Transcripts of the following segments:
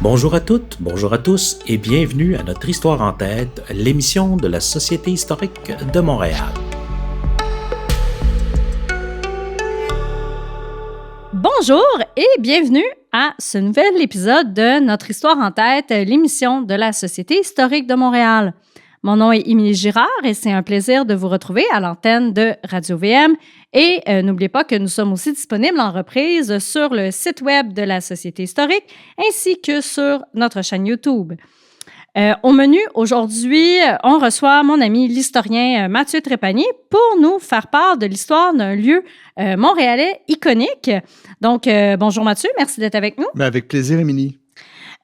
Bonjour à toutes, bonjour à tous et bienvenue à notre Histoire en tête, l'émission de la Société historique de Montréal. Bonjour et bienvenue à ce nouvel épisode de notre Histoire en tête, l'émission de la Société historique de Montréal. Mon nom est Émilie Girard et c'est un plaisir de vous retrouver à l'antenne de Radio-VM. Et n'oubliez pas que nous sommes aussi disponibles en reprise sur le site web de la Société historique ainsi que sur notre chaîne YouTube. Au menu, aujourd'hui, on reçoit mon ami l'historien Mathieu Trépanier pour nous faire part de l'histoire d'un lieu montréalais iconique. Donc, bonjour Mathieu, merci d'être avec nous. Avec plaisir, Émilie.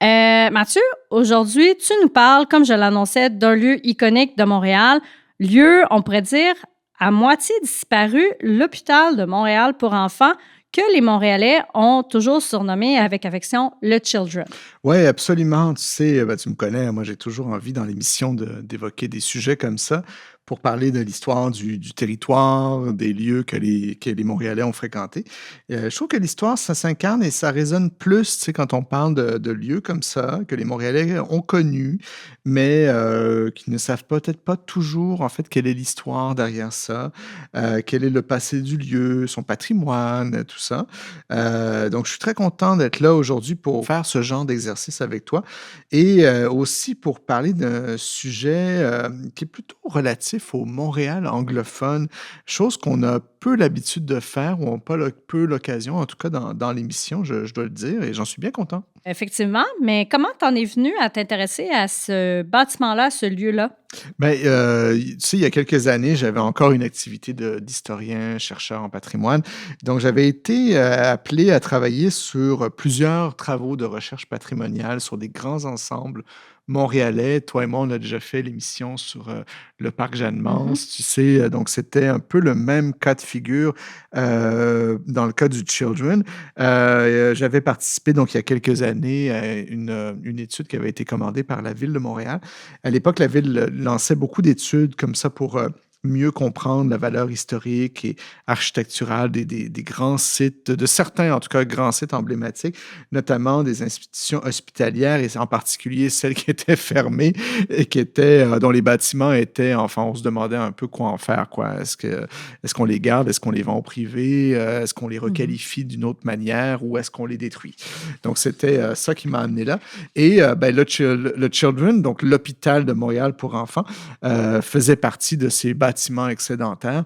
Mathieu, aujourd'hui, tu nous parles, comme je l'annonçais, d'un lieu iconique de Montréal, lieu, on pourrait dire, à moitié disparu, l'hôpital de Montréal pour enfants, que les Montréalais ont toujours surnommé avec affection le Children. Oui, absolument. Tu sais, tu me connais, moi j'ai toujours envie dans l'émission d'évoquer des sujets comme ça pour parler de l'histoire du territoire, des lieux que les Montréalais ont fréquentés. Je trouve que l'histoire, ça s'incarne et ça résonne plus, tu sais, quand on parle de lieux comme ça, que les Montréalais ont connus, mais qui ne savent peut-être pas toujours, en fait, quelle est l'histoire derrière ça, quel est le passé du lieu, son patrimoine, tout ça. Donc, je suis très content d'être là aujourd'hui pour faire ce genre d'exercice avec toi et aussi pour parler d'un sujet qui est plutôt relatif au Montréal anglophone, chose qu'on a peu l'habitude de faire ou on n'a pas peu l'occasion, en tout cas dans l'émission, je dois le dire, et j'en suis bien content. Effectivement, mais comment t'en es venu à t'intéresser à ce bâtiment-là, à ce lieu-là? Bien, tu sais, il y a quelques années, j'avais encore une activité d'historien, chercheur en patrimoine. Donc, j'avais été appelé à travailler sur plusieurs travaux de recherche patrimoniale sur des grands ensembles montréalais. Toi et moi, on a déjà fait l'émission sur le parc Jeanne-Mance, tu sais. Donc, c'était un peu le même cas de figure dans le cas du Children. J'avais participé, donc, il y a quelques années, à une étude qui avait été commandée par la Ville de Montréal. À l'époque, la Ville lançait beaucoup d'études comme ça pour mieux comprendre la valeur historique et architecturale des grands sites, de certains, en tout cas, grands sites emblématiques, notamment des institutions hospitalières et en particulier celles qui étaient fermées et dont les bâtiments étaient, enfin, on se demandait un peu quoi en faire, quoi. Est-ce qu'on les garde? Est-ce qu'on les vend au privé? Est-ce qu'on les requalifie d'une autre manière ou est-ce qu'on les détruit? Donc, c'était ça qui m'a amené là. Et le Children, donc l'hôpital de Montréal pour enfants, faisait partie de ces bâtiments excédentaires.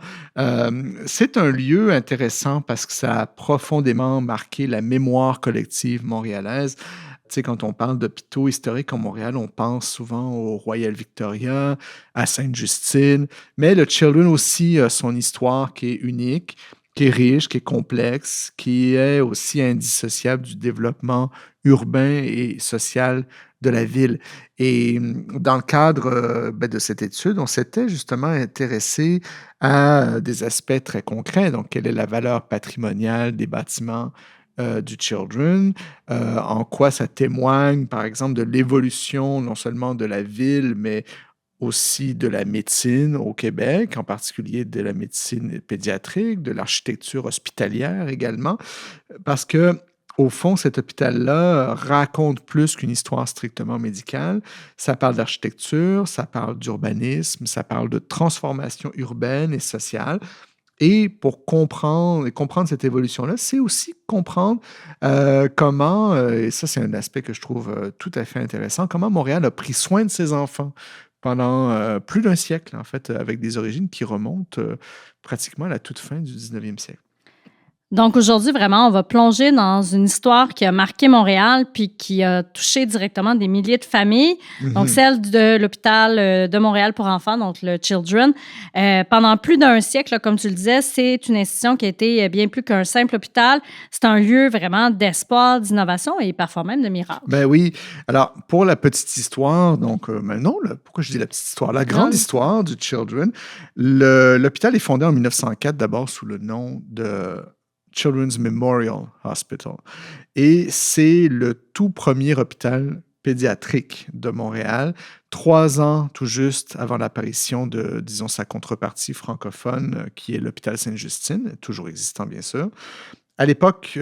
C'est un lieu intéressant parce que ça a profondément marqué la mémoire collective montréalaise. Tu sais, quand on parle d'hôpitaux historiques en Montréal, on pense souvent au Royal Victoria, à Sainte-Justine, mais le Children aussi a son histoire qui est unique, qui est riche, qui est complexe, qui est aussi indissociable du développement urbain et social de la ville. Et dans le cadre de cette étude, on s'était justement intéressé à des aspects très concrets. Donc, quelle est la valeur patrimoniale des bâtiments du Children? En quoi ça témoigne, par exemple, de l'évolution non seulement de la ville, mais aussi de la médecine au Québec, en particulier de la médecine pédiatrique, de l'architecture hospitalière également, parce que au fond, cet hôpital-là raconte plus qu'une histoire strictement médicale. Ça parle d'architecture, ça parle d'urbanisme, ça parle de transformation urbaine et sociale. Et pour comprendre cette évolution-là, c'est aussi comprendre comment, et ça c'est un aspect que je trouve tout à fait intéressant, comment Montréal a pris soin de ses enfants pendant plus d'un siècle, en fait, avec des origines qui remontent pratiquement à la toute fin du 19e siècle. Donc aujourd'hui, vraiment, on va plonger dans une histoire qui a marqué Montréal puis qui a touché directement des milliers de familles. Donc celle de l'hôpital de Montréal pour enfants, donc le Children. Pendant plus d'un siècle, là, comme tu le disais, c'est une institution qui a été bien plus qu'un simple hôpital. C'est un lieu vraiment d'espoir, d'innovation et parfois même de miracle. Ben oui. Alors, pour la petite histoire, donc, non, pourquoi je dis la petite histoire? La grande histoire du Children, l'hôpital est fondé en 1904 d'abord sous le nom de Children's Memorial Hospital. Et c'est le tout premier hôpital pédiatrique de Montréal, 3 ans tout juste avant l'apparition de, disons, sa contrepartie francophone, qui est l'hôpital Sainte-Justine, toujours existant bien sûr. À l'époque,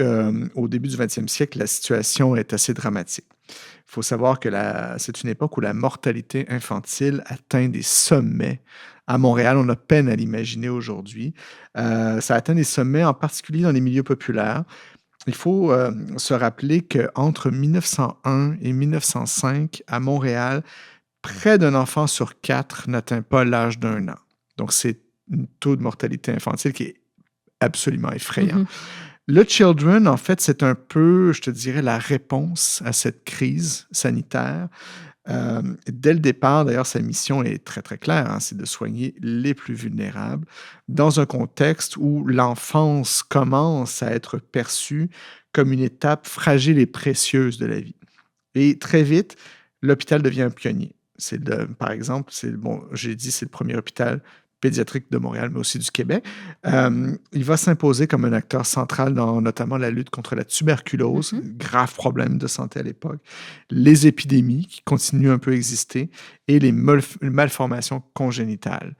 au début du 20e siècle, la situation est assez dramatique. Il faut savoir que c'est une époque où la mortalité infantile atteint des sommets. À Montréal, on a peine à l'imaginer aujourd'hui. Ça atteint des sommets, en particulier dans les milieux populaires. Il faut se rappeler qu'entre 1901 et 1905, à Montréal, près d'un enfant sur 4 n'atteint pas l'âge d'1 an. Donc, c'est un taux de mortalité infantile qui est absolument effrayant. Le Children, en fait, c'est un peu, je te dirais, la réponse à cette crise sanitaire. Dès le départ, d'ailleurs, sa mission est très, très claire, c'est de soigner les plus vulnérables dans un contexte où l'enfance commence à être perçue comme une étape fragile et précieuse de la vie. Et très vite, l'hôpital devient un pionnier. Par exemple, j'ai dit, c'est le premier hôpital pédiatrique de Montréal, mais aussi du Québec. Il va s'imposer comme un acteur central dans notamment la lutte contre la tuberculose, grave problème de santé à l'époque, les épidémies qui continuent un peu à exister et les malformations congénitales.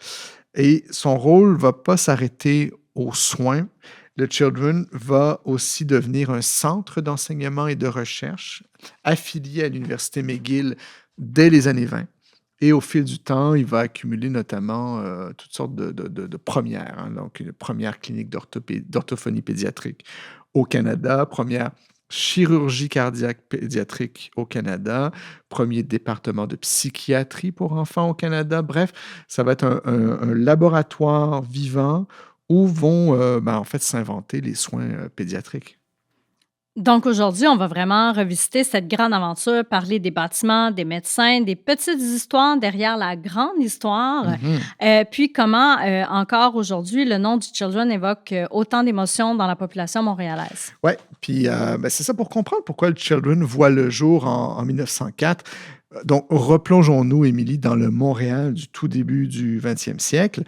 Et son rôle ne va pas s'arrêter aux soins. Le Children va aussi devenir un centre d'enseignement et de recherche affilié à l'Université McGill dès les années 20. Et au fil du temps, il va accumuler notamment toutes sortes de premières. Donc, une première clinique d'orthophonie pédiatrique au Canada, première chirurgie cardiaque pédiatrique au Canada, premier département de psychiatrie pour enfants au Canada. Bref, ça va être un laboratoire vivant où vont en fait s'inventer les soins pédiatriques. Donc aujourd'hui, on va vraiment revisiter cette grande aventure, parler des bâtiments, des médecins, des petites histoires derrière la grande histoire, puis comment encore aujourd'hui le nom du Children évoque autant d'émotions dans la population montréalaise. Oui, puis c'est ça pour comprendre pourquoi le Children voit le jour en 1904. Donc replongeons-nous, Émilie, dans le Montréal du tout début du 20e siècle.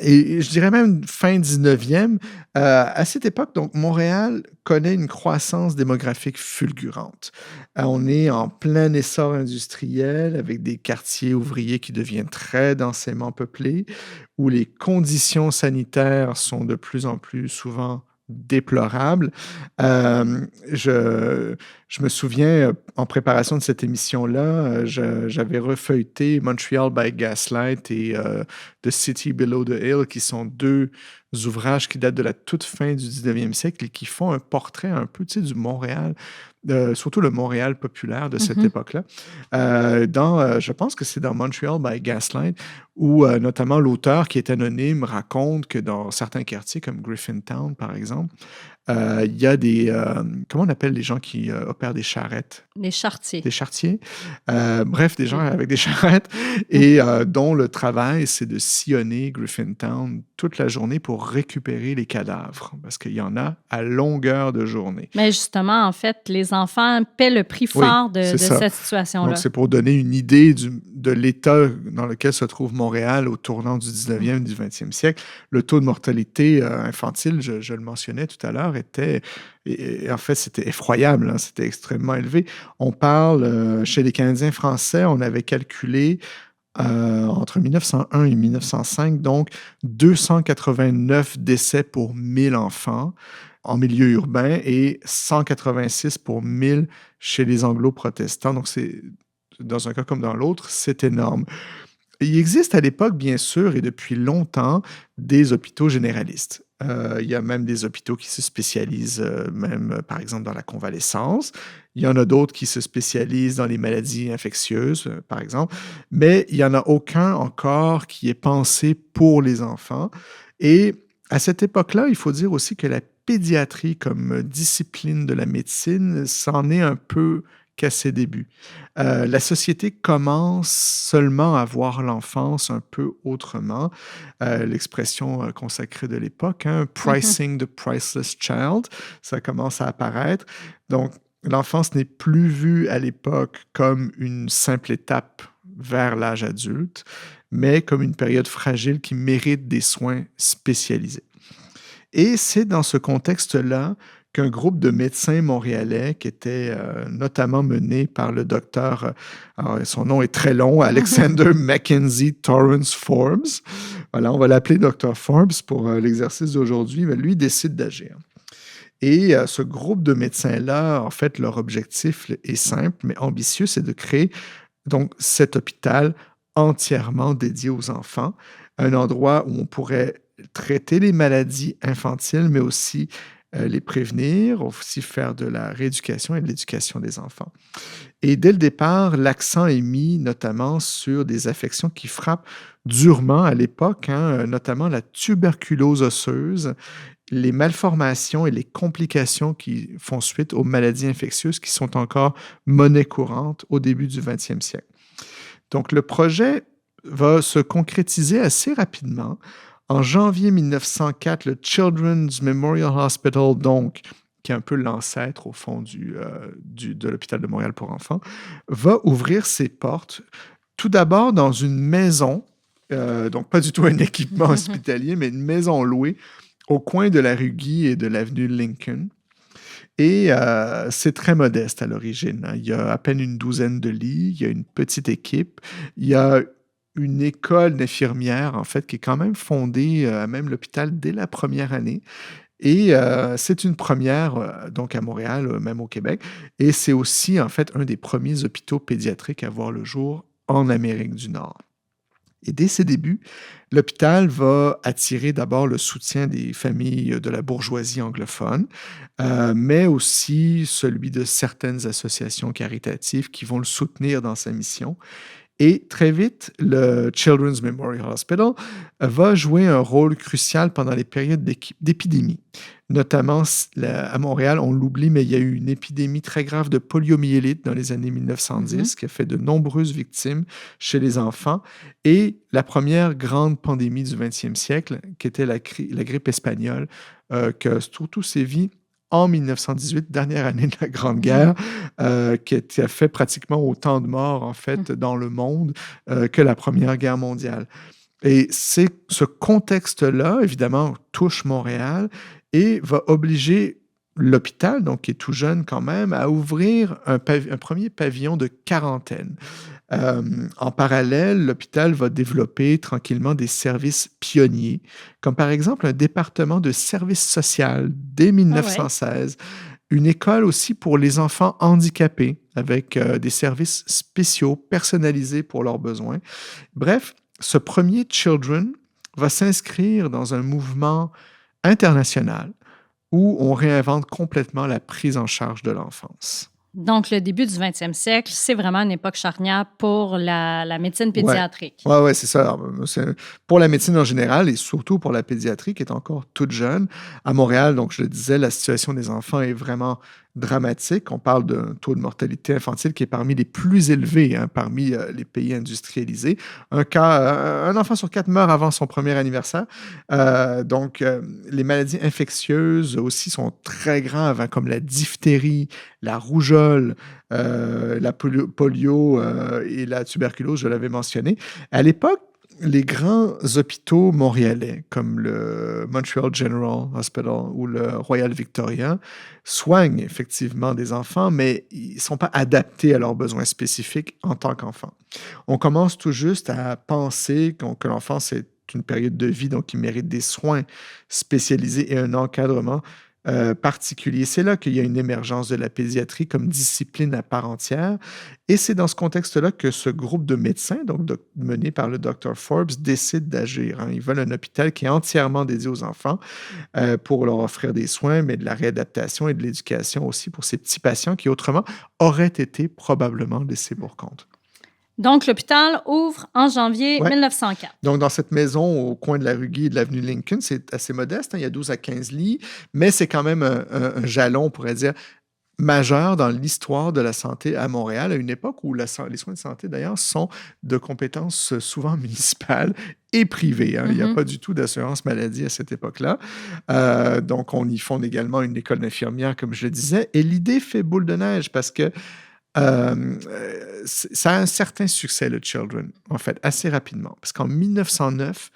Et je dirais même fin 19e, à cette époque, donc Montréal connaît une croissance démographique fulgurante. On est en plein essor industriel avec des quartiers ouvriers qui deviennent très densément peuplés, où les conditions sanitaires sont de plus en plus souvent déplorables. Je me souviens, en préparation de cette émission-là, j'avais refeuilleté Montreal by Gaslight et The City Below the Hill, qui sont deux ouvrages qui datent de la toute fin du 19e siècle et qui font un portrait un peu, du Montréal, surtout le Montréal populaire de cette époque-là. Je pense que c'est dans Montreal by Gaslight, où notamment l'auteur, qui est anonyme, raconte que dans certains quartiers, comme Griffintown, par exemple, il y a des... comment on appelle les gens qui opèrent des charrettes? Des charretiers. Des charretiers. Bref, des gens avec des charrettes et dont le travail, c'est de sillonner Griffintown toute la journée pour récupérer les cadavres, parce qu'il y en a à longueur de journée. Mais justement, en fait, les enfants paient le prix fort de cette situation-là. Donc, c'est pour donner une idée de l'état dans lequel se trouve Montréal au tournant du 19e et du 20e siècle. Le taux de mortalité infantile, je le mentionnais tout à l'heure, était... Et en fait, c'était effroyable, c'était extrêmement élevé. On parle, chez les Canadiens français, on avait calculé entre 1901 et 1905, donc 289 décès pour 1000 enfants en milieu urbain et 186 pour 1000 chez les anglo-protestants. Donc, dans un cas comme dans l'autre, c'est énorme. Il existe à l'époque, bien sûr, et depuis longtemps, des hôpitaux généralistes. Il y a même des hôpitaux qui se spécialisent, par exemple, dans la convalescence. Il y en a d'autres qui se spécialisent dans les maladies infectieuses, par exemple. Mais il n'y en a aucun encore qui est pensé pour les enfants. Et à cette époque-là, il faut dire aussi que la pédiatrie comme discipline de la médecine s'en est un peu qu'à ses débuts. La société commence seulement à voir l'enfance un peu autrement. L'expression consacrée de l'époque, pricing the priceless child, ça commence à apparaître. Donc, l'enfance n'est plus vue à l'époque comme une simple étape vers l'âge adulte, mais comme une période fragile qui mérite des soins spécialisés. Et c'est dans ce contexte-là qu'un groupe de médecins montréalais qui était notamment mené par le docteur, son nom est très long, Alexander Mackenzie Torrance Forbes. Voilà, on va l'appeler Dr. Forbes pour l'exercice d'aujourd'hui, mais lui décide d'agir. Et ce groupe de médecins-là, en fait, leur objectif est simple, mais ambitieux, c'est de créer donc cet hôpital entièrement dédié aux enfants, un endroit où on pourrait traiter les maladies infantiles, mais aussi les prévenir, aussi faire de la rééducation et de l'éducation des enfants. Et dès le départ, l'accent est mis notamment sur des affections qui frappent durement à l'époque, hein, notamment la tuberculose osseuse, les malformations et les complications qui font suite aux maladies infectieuses qui sont encore monnaie courante au début du 20e siècle. Donc le projet va se concrétiser assez rapidement. En janvier 1904, le Children's Memorial Hospital, donc, qui est un peu l'ancêtre, au fond, de l'hôpital de Montréal pour enfants, va ouvrir ses portes, tout d'abord dans une maison, donc pas du tout un équipement hospitalier, mais une maison louée au coin de la rue Guy et de l'avenue Lincoln. Et c'est très modeste à l'origine, hein. Il y a à peine une douzaine de lits, il y a une petite équipe, il y a une école d'infirmières, en fait, qui est quand même fondée à même l'hôpital dès la première année. Et c'est une première, donc à Montréal, même au Québec. Et c'est aussi, en fait, un des premiers hôpitaux pédiatriques à voir le jour en Amérique du Nord. Et dès ses débuts, l'hôpital va attirer d'abord le soutien des familles de la bourgeoisie anglophone, mais aussi celui de certaines associations caritatives qui vont le soutenir dans sa mission. Et très vite, le Children's Memorial Hospital va jouer un rôle crucial pendant les périodes d'épidémie. Notamment à Montréal, on l'oublie, mais il y a eu une épidémie très grave de poliomyélite dans les années 1910 qui a fait de nombreuses victimes chez les enfants. Et la première grande pandémie du 20e siècle, qui était la grippe espagnole, qui a surtout sévi en 1918, dernière année de la Grande Guerre, qui a fait pratiquement autant de morts, en fait, dans le monde que la Première Guerre mondiale. Et ce contexte-là, évidemment, touche Montréal et va obliger l'hôpital, donc qui est tout jeune quand même, à ouvrir un premier pavillon de quarantaine. En parallèle, l'hôpital va développer tranquillement des services pionniers, comme par exemple un département de services social dès 1916, une école aussi pour les enfants handicapés, avec des services spéciaux personnalisés pour leurs besoins. Bref, ce premier Children va s'inscrire dans un mouvement international où on réinvente complètement la prise en charge de l'enfance. Donc, le début du 20e siècle, c'est vraiment une époque charnière pour la médecine pédiatrique. Oui, c'est ça. Alors, pour la médecine en général et surtout pour la pédiatrie qui est encore toute jeune. À Montréal, donc je le disais, la situation des enfants est vraiment dramatique. On parle d'un taux de mortalité infantile qui est parmi les plus élevés parmi les pays industrialisés. Un enfant sur 4 meurt avant son premier anniversaire. Donc, les maladies infectieuses aussi sont très graves, comme la diphtérie, la rougeole, la polio et la tuberculose, je l'avais mentionné. À l'époque, les grands hôpitaux montréalais, comme le Montreal General Hospital ou le Royal Victoria, soignent effectivement des enfants, mais ils ne sont pas adaptés à leurs besoins spécifiques en tant qu'enfant. On commence tout juste à penser que l'enfant, c'est une période de vie, donc il mérite des soins spécialisés et un encadrement particulier. C'est là qu'il y a une émergence de la pédiatrie comme discipline à part entière. Et c'est dans ce contexte-là que ce groupe de médecins, donc mené par le Dr. Forbes, décide d'agir. Ils veulent un hôpital qui est entièrement dédié aux enfants pour leur offrir des soins, mais de la réadaptation et de l'éducation aussi pour ces petits patients qui autrement auraient été probablement laissés pour compte. Donc, l'hôpital ouvre en janvier 1904. Donc, dans cette maison au coin de la rue Guy et de l'avenue Lincoln, c'est assez modeste. Il y a 12 à 15 lits, mais c'est quand même un jalon, on pourrait dire, majeur dans l'histoire de la santé à Montréal, à une époque où les soins de santé, d'ailleurs, sont de compétences souvent municipales et privées. Il n'y a pas du tout d'assurance maladie à cette époque-là. Donc, on y fonde également une école d'infirmières, comme je le disais. Et l'idée fait boule de neige parce que ça a un certain succès, le Children, en fait, assez rapidement. Parce qu'en 1909,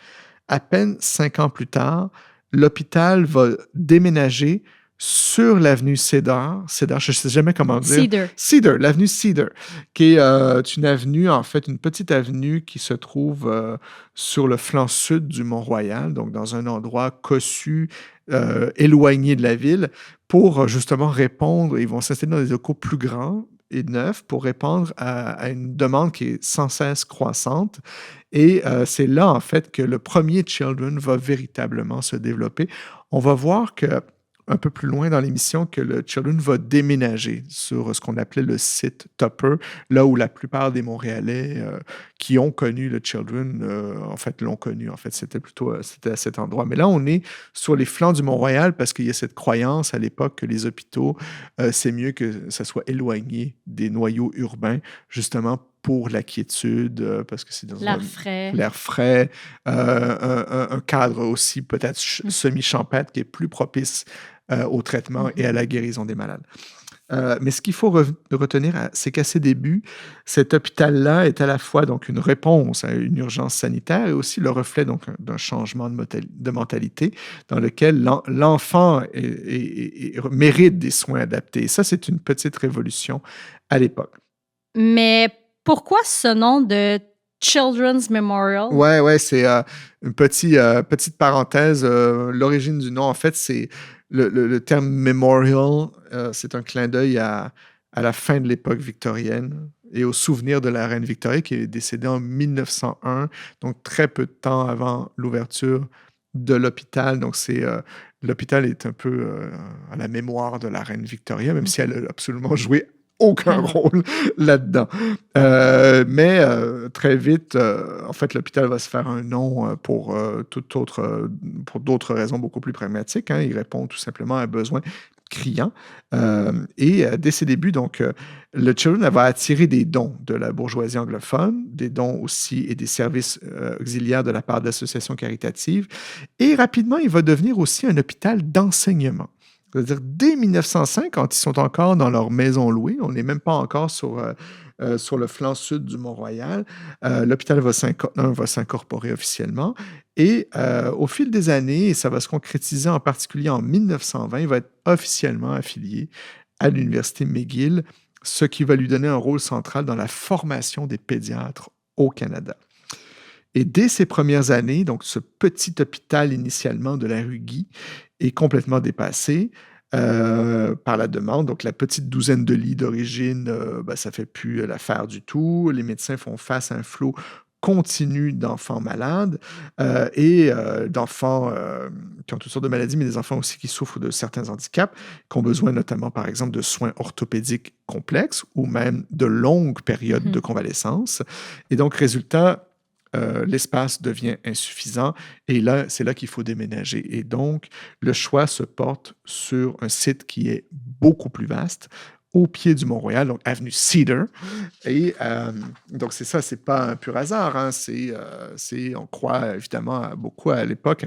à peine 5 ans plus tard, l'hôpital va déménager sur l'avenue Cedar, je ne sais jamais comment dire. Cedar, l'avenue Cedar, qui est une avenue, en fait, une petite avenue qui se trouve sur le flanc sud du Mont-Royal, donc dans un endroit cossu, éloigné de la ville, pour justement répondre. Ils vont s'installer dans des locaux plus grands et neufs pour répondre à une demande qui est sans cesse croissante. Et c'est là, en fait, que le premier Children va véritablement se développer. On va voir que un peu plus loin dans l'émission que le Children va déménager sur ce qu'on appelait le site Tupper, là où la plupart des Montréalais qui ont connu le Children, en fait, l'ont connu. En fait, c'était à cet endroit. Mais là, on est sur les flancs du Mont-Royal parce qu'il y a cette croyance à l'époque que les hôpitaux, c'est mieux que ça soit éloigné des noyaux urbains, justement pour la quiétude, parce que c'est dans l'air frais, un cadre aussi peut-être semi-champêtre qui est plus propice au traitement et à la guérison des malades. Mais ce qu'il faut retenir, c'est qu'à ses débuts, cet hôpital-là est à la fois donc une réponse à une urgence sanitaire et aussi le reflet donc d'un changement de mentalité dans lequel l'enfant mérite des soins adaptés. Et ça, c'est une petite révolution à l'époque. Mais pourquoi ce nom de Children's Memorial? Ouais, c'est une petite parenthèse. L'origine du nom, en fait, c'est le terme memorial, c'est un clin d'œil à la fin de l'époque victorienne et au souvenir de la reine Victoria qui est décédée en 1901, donc très peu de temps avant l'ouverture de l'hôpital. Donc, l'hôpital est un peu à la mémoire de la reine Victoria, même si elle a absolument joué aucun rôle là-dedans. Mais très vite, en fait, l'hôpital va se faire un nom pour d'autres raisons beaucoup plus pragmatiques. Il répond tout simplement à un besoin criant. Et dès ses débuts, donc, le Children va attirer des dons de la bourgeoisie anglophone, des dons aussi et des services auxiliaires de la part d'associations caritatives. Et rapidement, il va devenir aussi un hôpital d'enseignement. C'est-à-dire, dès 1905, quand ils sont encore dans leur maison louée, on n'est même pas encore sur le flanc sud du Mont-Royal, l'hôpital va s'incorporer officiellement. Et au fil des années, et ça va se concrétiser en particulier en 1920, il va être officiellement affilié à l'Université McGill, ce qui va lui donner un rôle central dans la formation des pédiatres au Canada. Et dès ces premières années, donc ce petit hôpital initialement de la rue Guy est complètement dépassé par la demande. Donc la petite douzaine de lits d'origine, ça ne fait plus l'affaire du tout. Les médecins font face à un flot continu d'enfants malades et d'enfants qui ont toutes sortes de maladies, mais des enfants aussi qui souffrent de certains handicaps, qui ont besoin notamment, par exemple, de soins orthopédiques complexes ou même de longues périodes de convalescence. Et donc, résultat, l'espace devient insuffisant et là, c'est là qu'il faut déménager. Et donc, le choix se porte sur un site qui est beaucoup plus vaste, au pied du Mont-Royal, donc avenue Cedar. Et donc, c'est ça, c'est pas un pur hasard. On croit évidemment beaucoup à l'époque,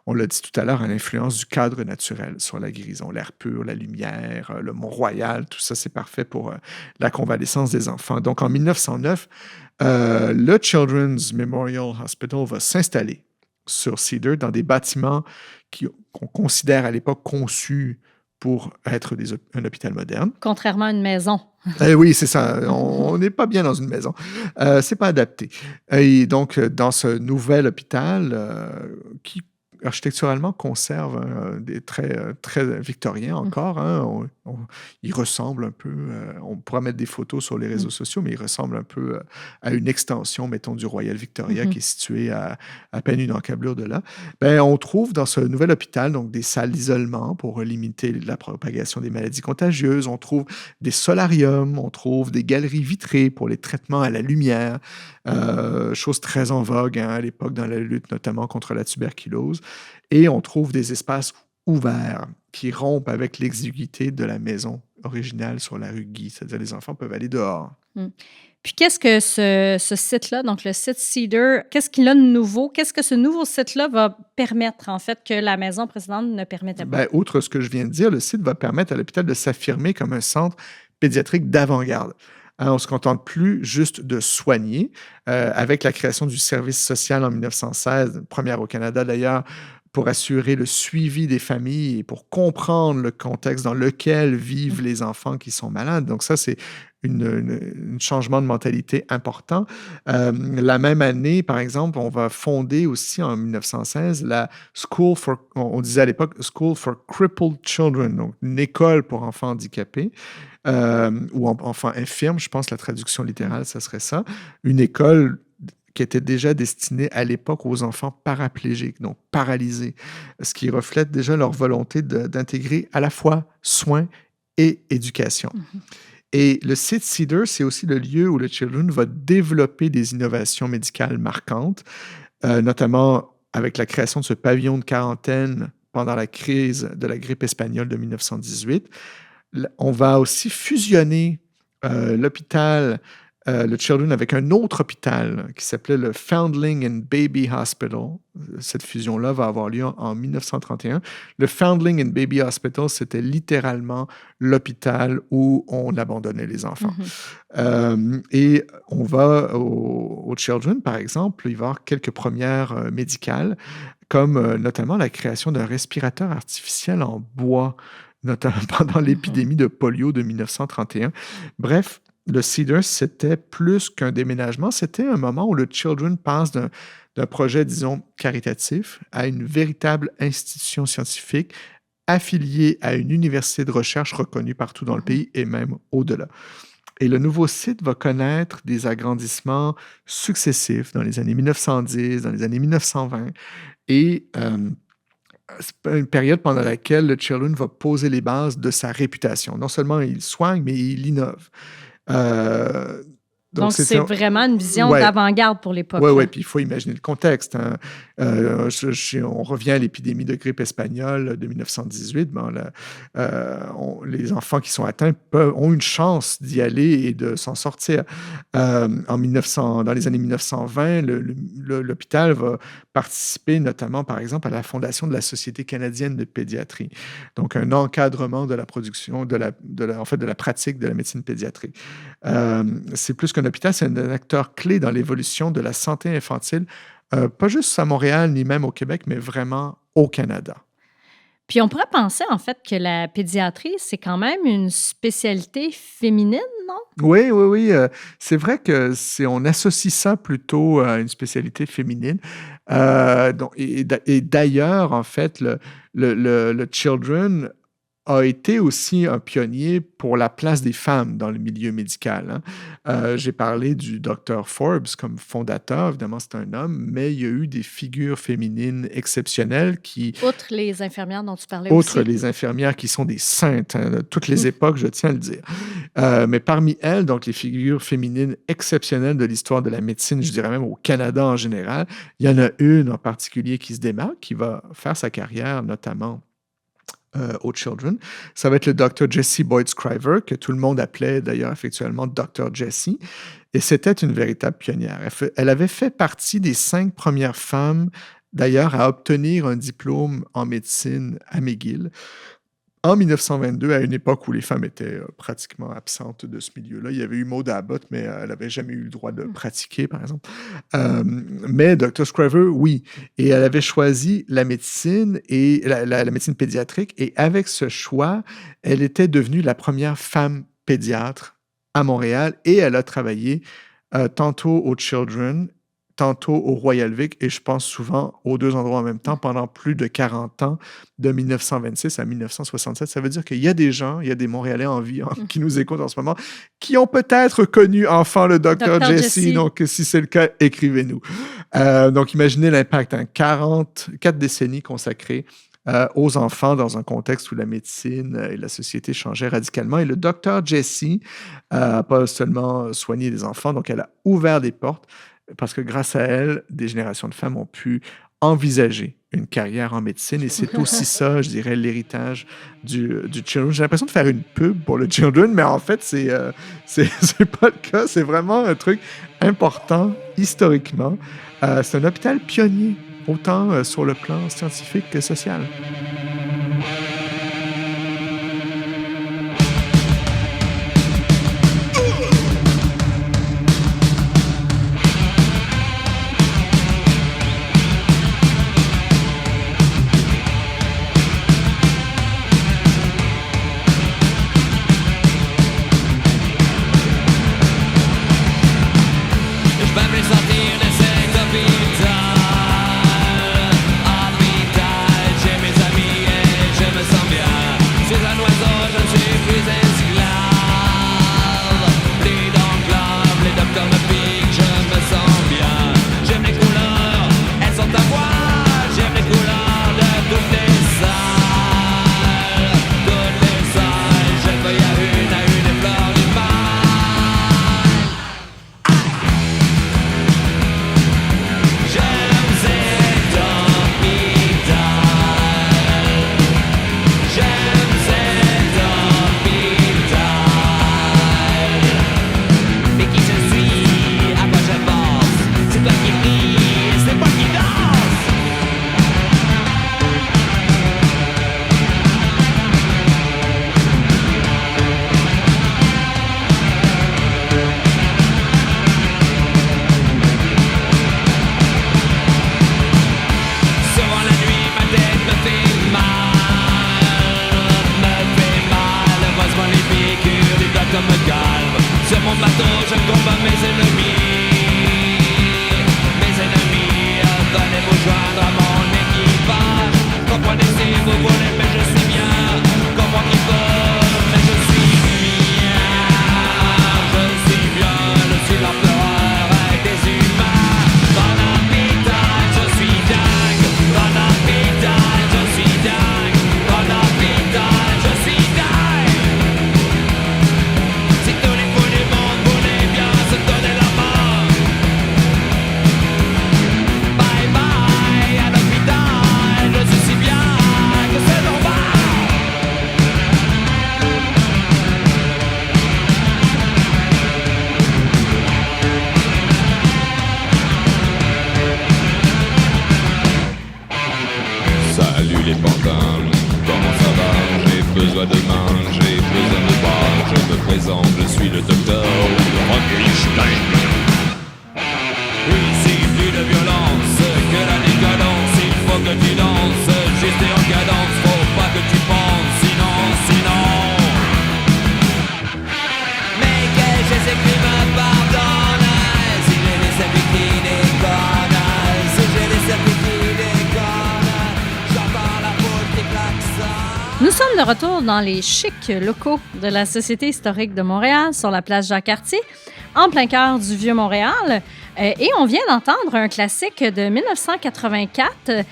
on l'a dit tout à l'heure, à l'influence du cadre naturel sur la guérison. L'air pur, la lumière, le Mont-Royal, tout ça, c'est parfait pour la convalescence des enfants. Donc, en 1909, le Children's Memorial Hospital va s'installer sur Cedar dans des bâtiments qu'on considère à l'époque conçus pour être un hôpital moderne. Contrairement à une maison. Oui, c'est ça. On n'est pas bien dans une maison. C'est pas adapté. Et donc, dans ce nouvel hôpital qui architecturalement conserve des traits très victoriens encore. Il ressemble un peu, on pourra mettre des photos sur les réseaux sociaux, mais il ressemble un peu à une extension, mettons, du Royal Victoria qui est situé à peine une encablure de là. On trouve dans ce nouvel hôpital donc, des salles d'isolement pour limiter la propagation des maladies contagieuses. On trouve des solariums, on trouve des galeries vitrées pour les traitements à la lumière, chose très en vogue à l'époque dans la lutte notamment contre la tuberculose. Et on trouve des espaces ouverts qui rompent avec l'exiguïté de la maison originale sur la rue Guy. C'est-à-dire les enfants peuvent aller dehors. Puis qu'est-ce que ce site-là, donc le site Cedar, qu'est-ce qu'il a de nouveau? Qu'est-ce que ce nouveau site-là va permettre, en fait, que la maison précédente ne permettait pas? Outre ce que je viens de dire, le site va permettre à l'hôpital de s'affirmer comme un centre pédiatrique d'avant-garde. On ne se contente plus juste de soigner. Avec la création du service social en 1916, première au Canada d'ailleurs, pour assurer le suivi des familles et pour comprendre le contexte dans lequel vivent les enfants qui sont malades. Donc ça, c'est un changement de mentalité important. La même année, par exemple, on va fonder aussi en 1916 la School for, on disait à l'époque, School for Crippled Children, donc une école pour enfants handicapés. Ou enfants infirmes, je pense que la traduction littérale, ça serait ça. Une école qui était déjà destinée à l'époque aux enfants paraplégiques, donc paralysés, ce qui reflète déjà leur volonté d'intégrer à la fois soins et éducation. Et le site Cedar, c'est aussi le lieu où le Children va développer des innovations médicales marquantes, notamment avec la création de ce pavillon de quarantaine pendant la crise de la grippe espagnole de 1918. On va aussi fusionner l'hôpital, le Children, avec un autre hôpital qui s'appelait le Foundling and Baby Hospital. Cette fusion-là va avoir lieu en 1931. Le Foundling and Baby Hospital, c'était littéralement l'hôpital où on abandonnait les enfants. Et on va au Children, par exemple, il va y avoir quelques premières médicales, comme notamment la création d'un respirateur artificiel en bois, notamment pendant l'épidémie de polio de 1931. Bref, le Cedar, c'était plus qu'un déménagement, c'était un moment où le Children passe d'un projet, disons, caritatif à une véritable institution scientifique affiliée à une université de recherche reconnue partout dans le pays et même au-delà. Et le nouveau site va connaître des agrandissements successifs dans les années 1910, dans les années 1920, et c'est une période pendant laquelle le Children va poser les bases de sa réputation. Non seulement il soigne, mais il innove. Donc c'est vraiment une vision d'avant-garde pour l'époque. Oui, puis il faut imaginer le contexte. Hein. On revient à l'épidémie de grippe espagnole de 1918. Les enfants qui sont atteints ont une chance d'y aller et de s'en sortir. Dans les années 1920, l'hôpital va participer notamment, par exemple, à la fondation de la Société canadienne de pédiatrie. Donc, un encadrement de la production, de la pratique de la médecine pédiatrique. C'est plus qu'un hôpital, c'est un acteur clé dans l'évolution de la santé infantile, pas juste à Montréal, ni même au Québec, mais vraiment au Canada. Puis on pourrait penser, en fait, que la pédiatrie, c'est quand même une spécialité féminine, non? Oui. C'est vrai que on associe ça plutôt à une spécialité féminine. Et d'ailleurs, en fait, le Children a été aussi un pionnier pour la place des femmes dans le milieu médical. Hein. J'ai parlé du Dr. Forbes comme fondateur. Évidemment, c'est un homme, mais il y a eu des figures féminines exceptionnelles qui... Outre les infirmières dont tu parlais aussi. Outre les infirmières qui sont des saintes, hein, de toutes les époques, je tiens à le dire. Mais parmi elles, donc les figures féminines exceptionnelles de l'histoire de la médecine, je dirais même au Canada en général, il y en a une en particulier qui se démarque, qui va faire sa carrière notamment aux Children. Ça va être le Dr. Jessie Boyd-Scriver, que tout le monde appelait d'ailleurs effectuellement Dr. Jessie. Et c'était une véritable pionnière. Elle avait fait partie des 5 premières femmes, d'ailleurs, à obtenir un diplôme en médecine à McGill en 1922, à une époque où les femmes étaient pratiquement absentes de ce milieu-là. Il y avait eu Maud Abbott, mais elle n'avait jamais eu le droit de pratiquer, par exemple. Mais Dr. Scriver, oui. Et elle avait choisi la médecine et la médecine pédiatrique. Et avec ce choix, elle était devenue la première femme pédiatre à Montréal. Et elle a travaillé tantôt aux Children, tantôt au Royal Vic, et je pense souvent aux 2 endroits en même temps pendant plus de 40 ans, de 1926 à 1967. Ça veut dire qu'il y a des gens, il y a des Montréalais en vie qui nous écoutent en ce moment, qui ont peut-être connu enfant le Dr. Jessie. Donc, si c'est le cas, écrivez-nous. Donc, imaginez l'impact, 4 décennies consacrées aux enfants dans un contexte où la médecine et la société changeaient radicalement. Et le Dr. Jessie n'a pas seulement soigné des enfants, donc elle a ouvert des portes, parce que grâce à elle, des générations de femmes ont pu envisager une carrière en médecine. Et c'est aussi ça, je dirais, l'héritage du Children. J'ai l'impression de faire une pub pour le Children, mais en fait, c'est pas le cas. C'est vraiment un truc important historiquement. C'est un hôpital pionnier, autant sur le plan scientifique que social. besoin de main, j'ai besoin de bras. Je me présente, je suis le docteur Frankenstein. Ici, plus de violence que la décadence. Il faut que tu danses, juste et en cadence. Faut pas que tu penses, sinon. Mais que Jésus me pardonne, si j'ai les cerveaux qui déconnent, si j'ai les cerveaux qui déconnent, j'entends la foule qui klaxonne. Nous sommes de retour dans les chics locaux de la Société historique de Montréal, sur la place Jacques-Cartier, en plein cœur du Vieux-Montréal. Et on vient d'entendre un classique de 1984,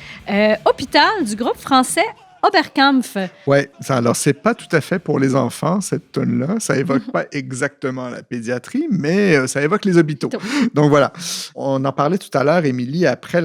Hôpital, du groupe français Oberkampf. Oui, alors c'est pas tout à fait pour les enfants, cette tune-là. Ça évoque pas exactement la pédiatrie, mais ça évoque les hôpitaux. Donc voilà, on en parlait tout à l'heure, Émilie, après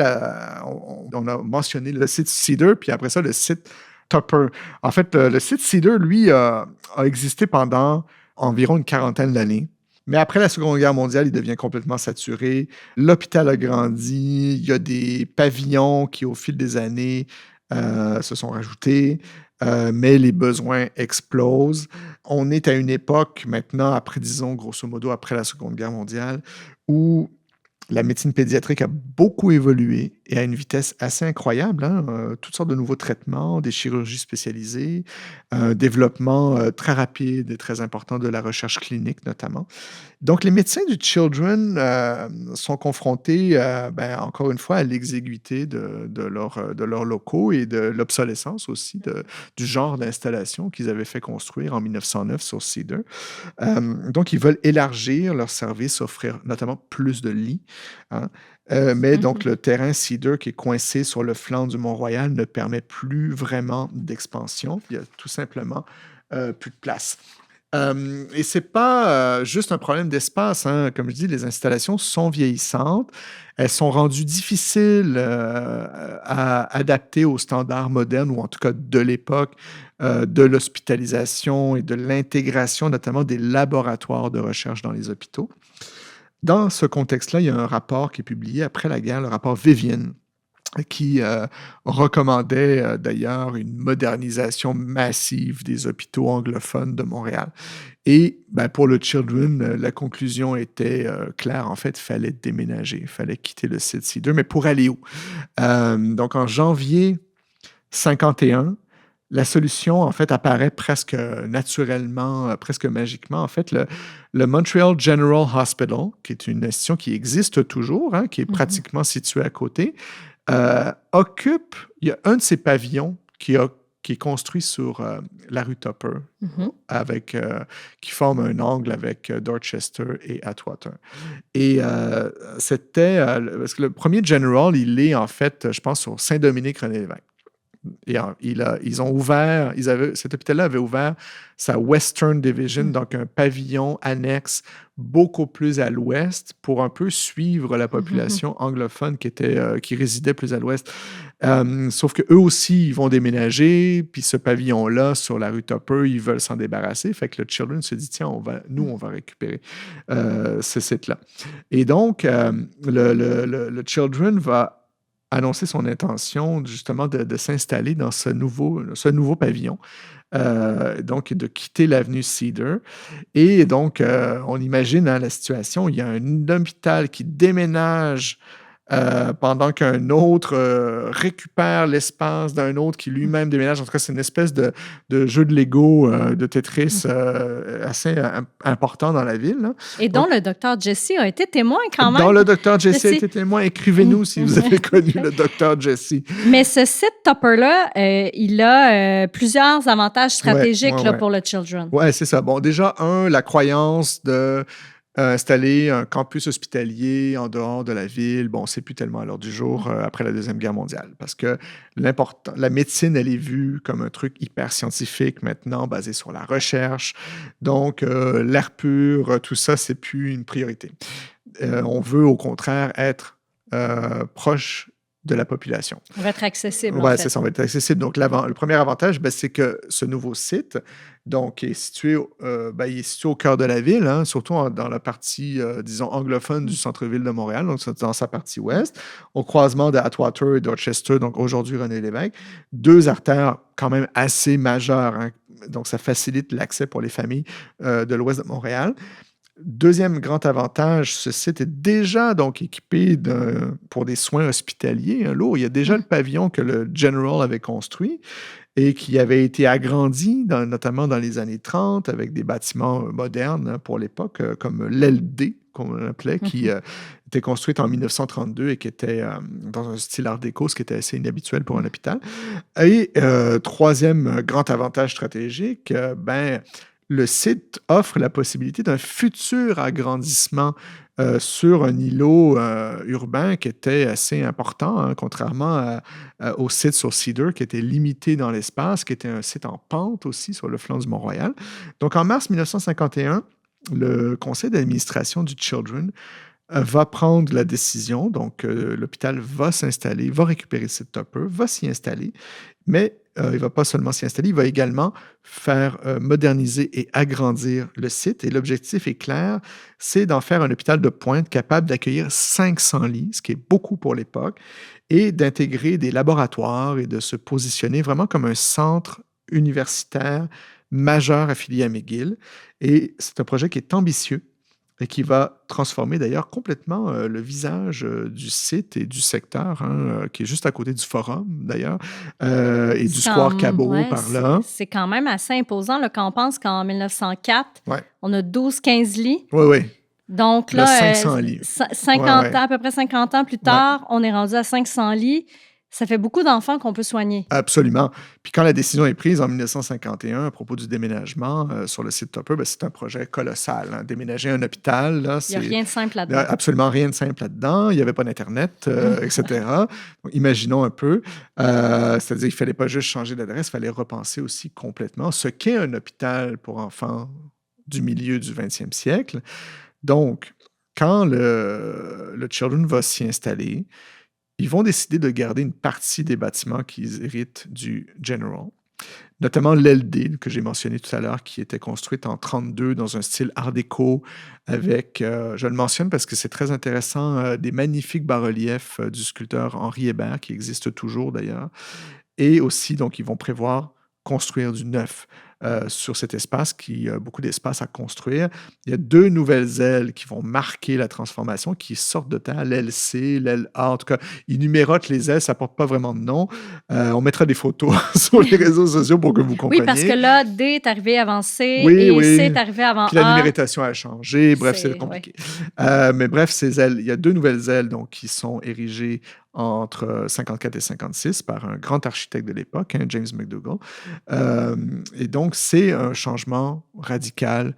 on a mentionné le site Cedar, puis après ça, le site Tupper. En fait, le site Cedar, lui, a existé pendant environ une quarantaine d'années. Mais après la Seconde Guerre mondiale, il devient complètement saturé. L'hôpital a grandi. Il y a des pavillons qui, au fil des années, se sont rajoutés. Mais les besoins explosent. On est à une époque maintenant, après, disons, grosso modo, après la Seconde Guerre mondiale, où la médecine pédiatrique a beaucoup évolué et à une vitesse assez incroyable. Toutes sortes de nouveaux traitements, des chirurgies spécialisées, un développement très rapide et très important de la recherche clinique notamment. Donc, les médecins du Children sont confrontés, encore une fois, à l'exiguïté de leurs locaux et de l'obsolescence aussi du genre d'installation qu'ils avaient fait construire en 1909 sur Cedar. Donc, ils veulent élargir leurs services, offrir notamment plus de lits. Mais donc, le terrain Cedar qui est coincé sur le flanc du Mont-Royal ne permet plus vraiment d'expansion. Il y a tout simplement plus de place. Et ce n'est pas juste un problème d'espace. Comme je dis, les installations sont vieillissantes. Elles sont rendues difficiles à adapter aux standards modernes, ou en tout cas de l'époque, de l'hospitalisation et de l'intégration, notamment des laboratoires de recherche dans les hôpitaux. Dans ce contexte-là, il y a un rapport qui est publié après la guerre, le rapport Vivian, qui recommandait d'ailleurs une modernisation massive des hôpitaux anglophones de Montréal. Et pour le Children, la conclusion était claire. En fait, il fallait déménager, il fallait quitter le site Cedar. Mais pour aller où? Donc, en janvier 1951, la solution, en fait, apparaît presque naturellement, presque magiquement. En fait, le Montreal General Hospital, qui est une institution qui existe toujours, qui est pratiquement située à côté, occupe, il y a un de ces pavillons qui est construit sur la rue Tupper, qui forme un angle avec Dorchester et Atwater. Et c'était, parce que le premier General, il est en fait, je pense, sur Saint-Dominique-René-Lévesque. Et cet hôpital-là avait ouvert sa Western Division, donc un pavillon annexe beaucoup plus à l'ouest pour un peu suivre la population anglophone qui résidait plus à l'ouest. Sauf qu'eux aussi, ils vont déménager, puis ce pavillon-là, sur la rue Tupper, ils veulent s'en débarrasser. Fait que le Children se dit, tiens, on va récupérer ce site-là. Et donc, le Children va annoncer son intention justement de s'installer dans ce nouveau pavillon, donc de quitter l'avenue Cedar. Et donc, on imagine la situation, il y a un hôpital qui déménage pendant qu'un autre récupère l'espace d'un autre qui lui-même déménage. En tout cas, c'est une espèce de jeu de Lego, de Tetris assez important dans la ville. Là. Et dont le docteur Jesse a été témoin quand même. Dont le docteur Jesse a été témoin. Écrivez-nous si vous avez connu le docteur Jesse. Mais ce site Tupper-là, il a plusieurs avantages stratégiques pour le Children. Oui, c'est ça. Bon, déjà, la croyance de installer un campus hospitalier en dehors de la ville, c'est plus tellement à l'heure du jour après la Deuxième Guerre mondiale, parce que la médecine, elle est vue comme un truc hyper scientifique maintenant, basé sur la recherche. Donc, l'air pur, tout ça, c'est plus une priorité. On veut, au contraire, être proche de la population. On va être accessible. Oui, c'est ça, on va être accessible. Donc, le premier avantage, c'est que ce nouveau site, donc, est situé au cœur de la ville, surtout dans la partie, disons, anglophone du centre-ville de Montréal, donc dans sa partie ouest, au croisement de Atwater et Dorchester, donc aujourd'hui René-Lévesque, deux artères quand même assez majeures. Donc, ça facilite l'accès pour les familles de l'ouest de Montréal. Deuxième grand avantage, ce site est déjà donc équipé pour des soins hospitaliers. Lourd. Il y a déjà le pavillon que le General avait construit et qui avait été agrandi, notamment dans les années 30, avec des bâtiments modernes pour l'époque, comme l'LD, qu'on appelait, qui était construite en 1932 et qui était dans un style art déco, ce qui était assez inhabituel pour un hôpital. Et troisième grand avantage stratégique, le site offre la possibilité d'un futur agrandissement sur un îlot urbain qui était assez important, contrairement au site sur Cedar, qui était limité dans l'espace, qui était un site en pente aussi sur le flanc du Mont-Royal. Donc, en mars 1951, le conseil d'administration du Children va prendre la décision. Donc, l'hôpital va s'installer, va récupérer le site Tupper, va s'y installer, mais il ne va pas seulement s'y installer, il va également faire moderniser et agrandir le site. Et l'objectif est clair, c'est d'en faire un hôpital de pointe capable d'accueillir 500 lits, ce qui est beaucoup pour l'époque, et d'intégrer des laboratoires et de se positionner vraiment comme un centre universitaire majeur affilié à McGill. Et c'est un projet qui est ambitieux et qui va transformer d'ailleurs complètement le visage du site et du secteur, qui est juste à côté du forum d'ailleurs, et du square Cabot par là. C'est quand même assez imposant là, quand on pense qu'en 1904, Ouais. on a 12-15 lits. Oui, oui. Donc Là, là, 500 lits. 50 ans, à peu près 50 ans plus tard, on est rendu à 500 lits. Ça fait beaucoup d'enfants qu'on peut soigner. Absolument. Puis quand la décision est prise en 1951 à propos du déménagement sur le site Tupper, c'est un projet colossal. Déménager un hôpital, là, Il n'y a rien de simple là-dedans. Absolument rien de simple là-dedans. Il n'y avait pas d'Internet, etc. Donc, imaginons un peu. C'est-à-dire qu'il ne fallait pas juste changer d'adresse, il fallait repenser aussi complètement ce qu'est un hôpital pour enfants du milieu du 20e siècle. Donc, quand le Children va s'y installer, ils vont décider de garder une partie des bâtiments qu'ils héritent du General, notamment l'LD que j'ai mentionné tout à l'heure, qui était construite en 1932 dans un style art déco avec, je le mentionne parce que c'est très intéressant, des magnifiques bas-reliefs du sculpteur Henri Hébert, qui existent toujours d'ailleurs. Et aussi, donc, ils vont prévoir construire du neuf sur cet espace qui a beaucoup d'espace à construire. Il y a 2 nouvelles ailes qui vont marquer la transformation, qui sortent de terre, l'aile C, l'aile A. En tout cas, ils numérotent les ailes, ça ne porte pas vraiment de nom. On mettra des photos sur les réseaux sociaux pour que vous compreniez. Oui, parce que là, D est arrivé avant C et C est arrivé avant Puis A. la numérotation a changé. Bref, c'est compliqué. Ouais. Mais bref, ces ailes, il y a 2 nouvelles ailes donc, qui sont érigées entre 54 et 56 par un grand architecte de l'époque, James McDougall. Et donc, c'est un changement radical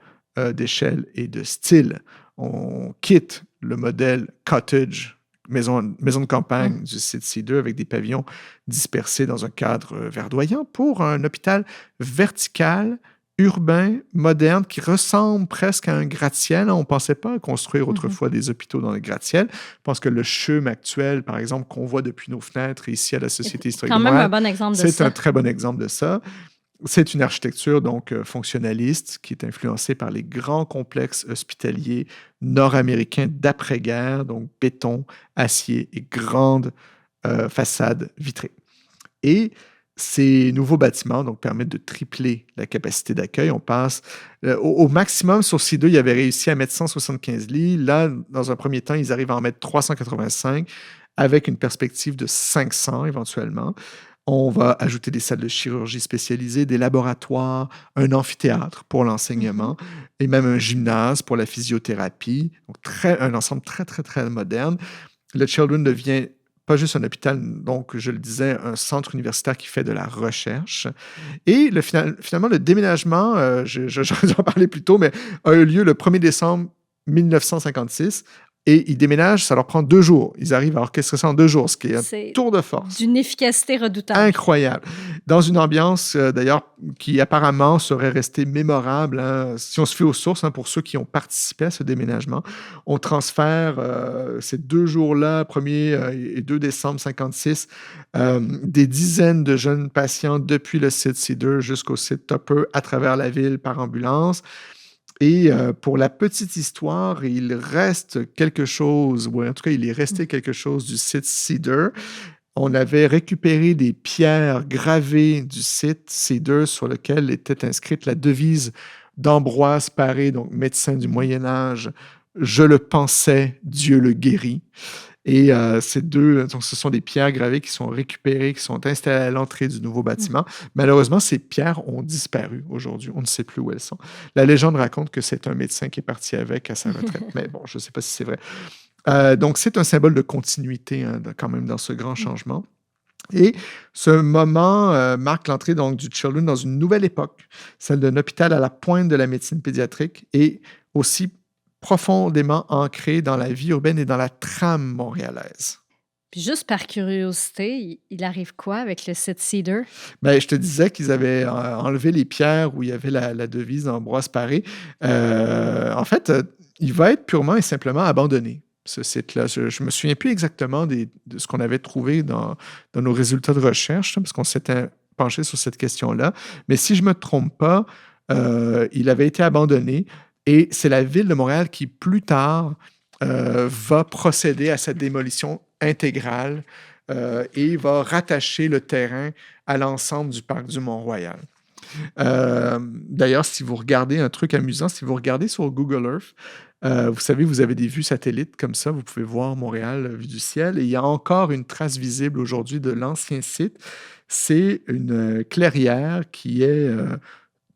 d'échelle et de style. On quitte le modèle cottage, maison de campagne du site C2 avec des pavillons dispersés dans un cadre verdoyant pour un hôpital vertical, urbain, moderne, qui ressemble presque à un gratte-ciel. On ne pensait pas construire autrefois des hôpitaux dans les gratte-ciels. Je pense que le CHUM actuel, par exemple, qu'on voit depuis nos fenêtres ici à la Société historique de Montréal, un bon exemple de ça. C'est un très bon exemple de ça. C'est une architecture donc fonctionnaliste qui est influencée par les grands complexes hospitaliers nord-américains d'après-guerre, donc béton, acier et grandes façades vitrées. Et ces nouveaux bâtiments donc, permettent de tripler la capacité d'accueil. On passe au maximum sur C2, ils avaient réussi à mettre 175 lits. Là, dans un premier temps, ils arrivent à en mettre 385 avec une perspective de 500 éventuellement. On va ajouter des salles de chirurgie spécialisées, des laboratoires, un amphithéâtre pour l'enseignement et même un gymnase pour la physiothérapie. Donc, un ensemble très, très, très moderne. Le Children devient pas juste un hôpital, donc, je le disais, un centre universitaire qui fait de la recherche. Et finalement, le déménagement, j'en parlais plus tôt, mais a eu lieu le 1er décembre 1956. Et ils déménagent, ça leur prend 2 jours. Ils arrivent à orchestrer ça en 2 jours, ce qui est un tour de force. D'une efficacité redoutable. Incroyable. Dans une ambiance, d'ailleurs, qui apparemment serait restée mémorable. Si on se fie aux sources, pour ceux qui ont participé à ce déménagement, on transfère ces 2 jours-là, 1er et 2 décembre 1956, des dizaines de jeunes patients depuis le site C2 jusqu'au site Tupper à travers la ville par ambulance. Et pour la petite histoire, il reste quelque chose, ou en tout cas, il est resté quelque chose du site Cedar. on avait récupéré des pierres gravées du site Cedar sur lequel était inscrite la devise d'Ambroise Paré, donc médecin du Moyen Âge. Je le pensais, Dieu le guérit. Et donc ce sont des pierres gravées qui sont récupérées, qui sont installées à l'entrée du nouveau bâtiment. Malheureusement, ces pierres ont disparu aujourd'hui. On ne sait plus où elles sont. La légende raconte que c'est un médecin qui est parti avec à sa retraite. Mais bon, je ne sais pas si c'est vrai. Donc, c'est un symbole de continuité quand même dans ce grand changement. Et ce moment marque l'entrée donc, du Children dans une nouvelle époque, celle d'un hôpital à la pointe de la médecine pédiatrique et aussi profondément ancré dans la vie urbaine et dans la trame montréalaise. Puis juste par curiosité, il arrive quoi avec le site Cedar? Ben, je te disais qu'ils avaient enlevé les pierres où il y avait la devise d'Ambroise Paré. En fait, il va être purement et simplement abandonné, ce site-là. Je ne me souviens plus exactement de ce qu'on avait trouvé dans nos résultats de recherche, parce qu'on s'était penché sur cette question-là. Mais si je ne me trompe pas, il avait été abandonné. Et c'est la Ville de Montréal qui, plus tard, va procéder à cette démolition intégrale et va rattacher le terrain à l'ensemble du parc du Mont-Royal. D'ailleurs, si vous regardez un truc amusant, si vous regardez sur Google Earth, vous savez, vous avez des vues satellites comme ça, vous pouvez voir Montréal vue du ciel, et il y a encore une trace visible aujourd'hui de l'ancien site. C'est une clairière qui est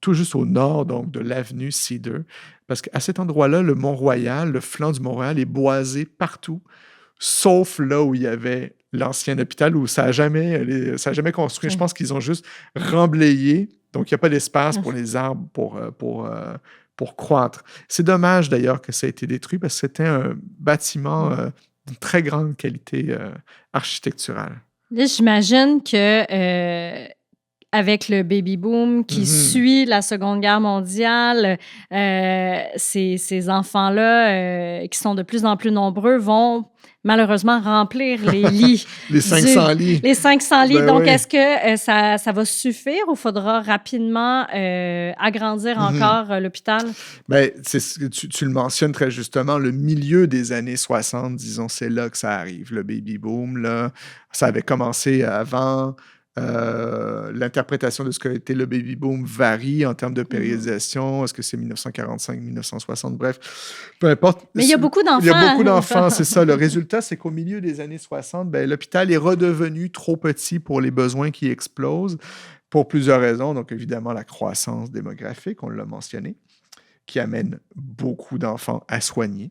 tout juste au nord donc, de l'avenue Cedar, parce qu'à cet endroit-là, le Mont-Royal, le flanc du Mont-Royal est boisé partout, sauf là où il y avait l'ancien hôpital, où ça n'a jamais construit. Je pense qu'ils ont juste remblayé, donc il n'y a pas d'espace pour les arbres pour croître. C'est dommage d'ailleurs que ça ait été détruit, parce que c'était un bâtiment d'une très grande qualité architecturale. Là, j'imagine que avec le baby boom qui suit la Seconde Guerre mondiale, ces enfants-là, qui sont de plus en plus nombreux, vont malheureusement remplir les lits. Les 500 lits. Les 500 lits. Ben Donc, oui. est-ce que ça va suffire ou faudra rapidement agrandir encore l'hôpital? Ben, tu le mentionnes très justement, le milieu des années 60, disons, c'est là que ça arrive, le baby boom. Là, ça avait commencé avant. L'interprétation de ce qu'a été le baby boom varie en termes de périodisation. Est-ce que c'est 1945, 1960? Bref, peu importe. Mais il y a beaucoup d'enfants. Il y a beaucoup d'enfants, c'est ça. Le résultat, c'est qu'au milieu des années 60, ben, l'hôpital est redevenu trop petit pour les besoins qui explosent pour plusieurs raisons. Donc, évidemment, la croissance démographique, on l'a mentionné, qui amène beaucoup d'enfants à soigner.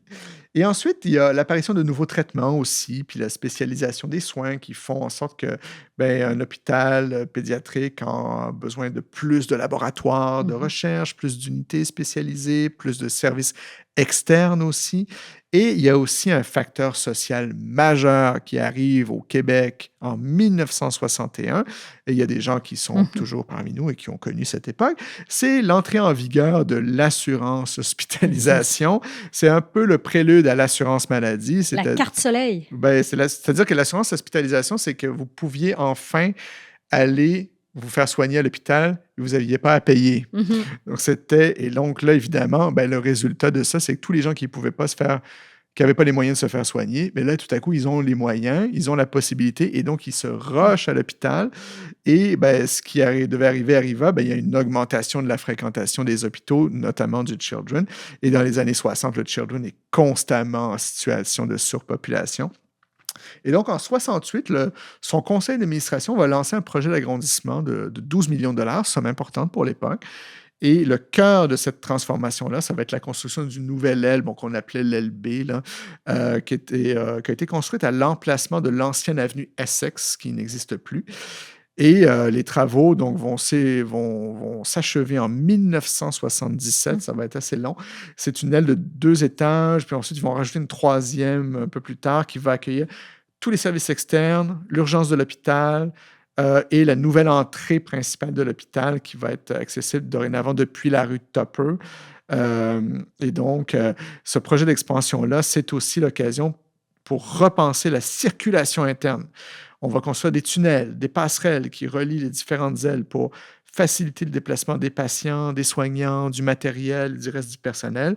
Et ensuite, il y a l'apparition de nouveaux traitements aussi, puis la spécialisation des soins qui font en sorte que un hôpital pédiatrique a besoin de plus de laboratoires de recherche, plus d'unités spécialisées, plus de services externes aussi. Et il y a aussi un facteur social majeur qui arrive au Québec en 1961. Et il y a des gens qui sont toujours parmi nous et qui ont connu cette époque. C'est l'entrée en vigueur de l'assurance hospitalisation. C'est un peu le prélude à l'assurance maladie. La carte soleil. C'est-à-dire que l'assurance hospitalisation, c'est que vous pouviez enfin aller vous faire soigner à l'hôpital et vous n'aviez pas à payer. Et donc là, évidemment, le résultat de ça, c'est que tous les gens qui n'avaient pas les moyens de se faire soigner, mais là, tout à coup, ils ont les moyens, ils ont la possibilité, et donc ils se rushent à l'hôpital. Et ce qui devait arriver arriva. Il y a une augmentation de la fréquentation des hôpitaux, notamment du Children. Et dans les années 60, le Children est constamment en situation de surpopulation. Et donc, en 68, son conseil d'administration va lancer un projet d'agrandissement de 12 millions de dollars, somme importante pour l'époque. Et le cœur de cette transformation-là, ça va être la construction d'une nouvelle aile, qu'on appelait l'aile B, qui a été construite à l'emplacement de l'ancienne avenue Essex, qui n'existe plus. Et les travaux donc, vont s'achever en 1977. Ça va être assez long. C'est une aile de 2 étages, puis ensuite, ils vont rajouter une 3e un peu plus tard qui va accueillir tous les services externes, l'urgence de l'hôpital et la nouvelle entrée principale de l'hôpital qui va être accessible dorénavant depuis la rue Tupper. Et donc, ce projet d'expansion-là, c'est aussi l'occasion pour repenser la circulation interne. On va construire des tunnels, des passerelles qui relient les différentes ailes pour faciliter le déplacement des patients, des soignants, du matériel, du reste du personnel.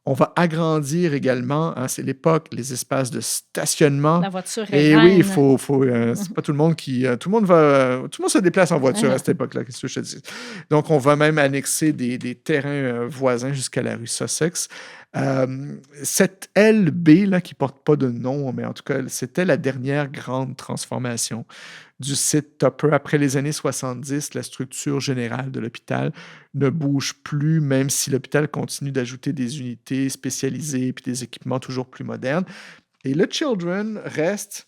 On va agrandir également, hein, c'est l'époque, les espaces de stationnement. La voiture est Et oui, reine. c'est pas tout le monde qui, tout le monde se déplace en voiture à cette époque-là, qu'est-ce que je te dis. Donc, on va même annexer des terrains voisins jusqu'à la rue Sussex. Cette LB, là, qui porte pas de nom, mais en tout cas, c'était la dernière grande transformation du site Tupper. Après les années 70, la structure générale de l'hôpital ne bouge plus, même si l'hôpital continue d'ajouter des unités spécialisées et des équipements toujours plus modernes. Et le Children reste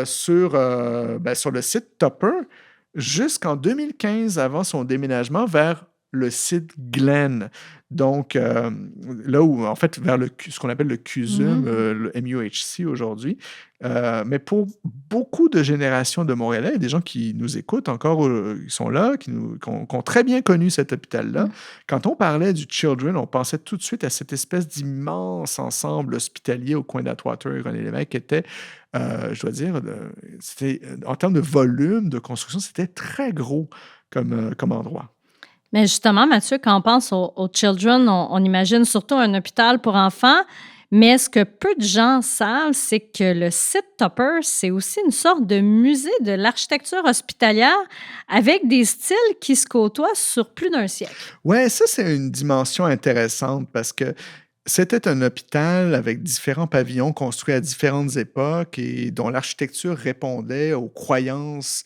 sur le site Tupper jusqu'en 2015, avant son déménagement vers le site Glen. Donc, là où, en fait, vers ce qu'on appelle le CUSUM, le MUHC aujourd'hui. Mais pour beaucoup de générations de Montréalais, des gens qui nous écoutent encore, ils sont là, qui ont très bien connu cet hôpital-là. Quand on parlait du Children, on pensait tout de suite à cette espèce d'immense ensemble hospitalier au coin d'Atwater et René-Lévesque qui était, je dois dire, en termes de volume de construction, c'était très gros comme endroit. Mais justement, Mathieu, quand on pense aux Children, on imagine surtout un hôpital pour enfants. Mais ce que peu de gens savent, c'est que le site Tupper, c'est aussi une sorte de musée de l'architecture hospitalière avec des styles qui se côtoient sur plus d'un siècle. Ouais, ça, c'est une dimension intéressante parce que c'était un hôpital avec différents pavillons construits à différentes époques et dont l'architecture répondait aux croyances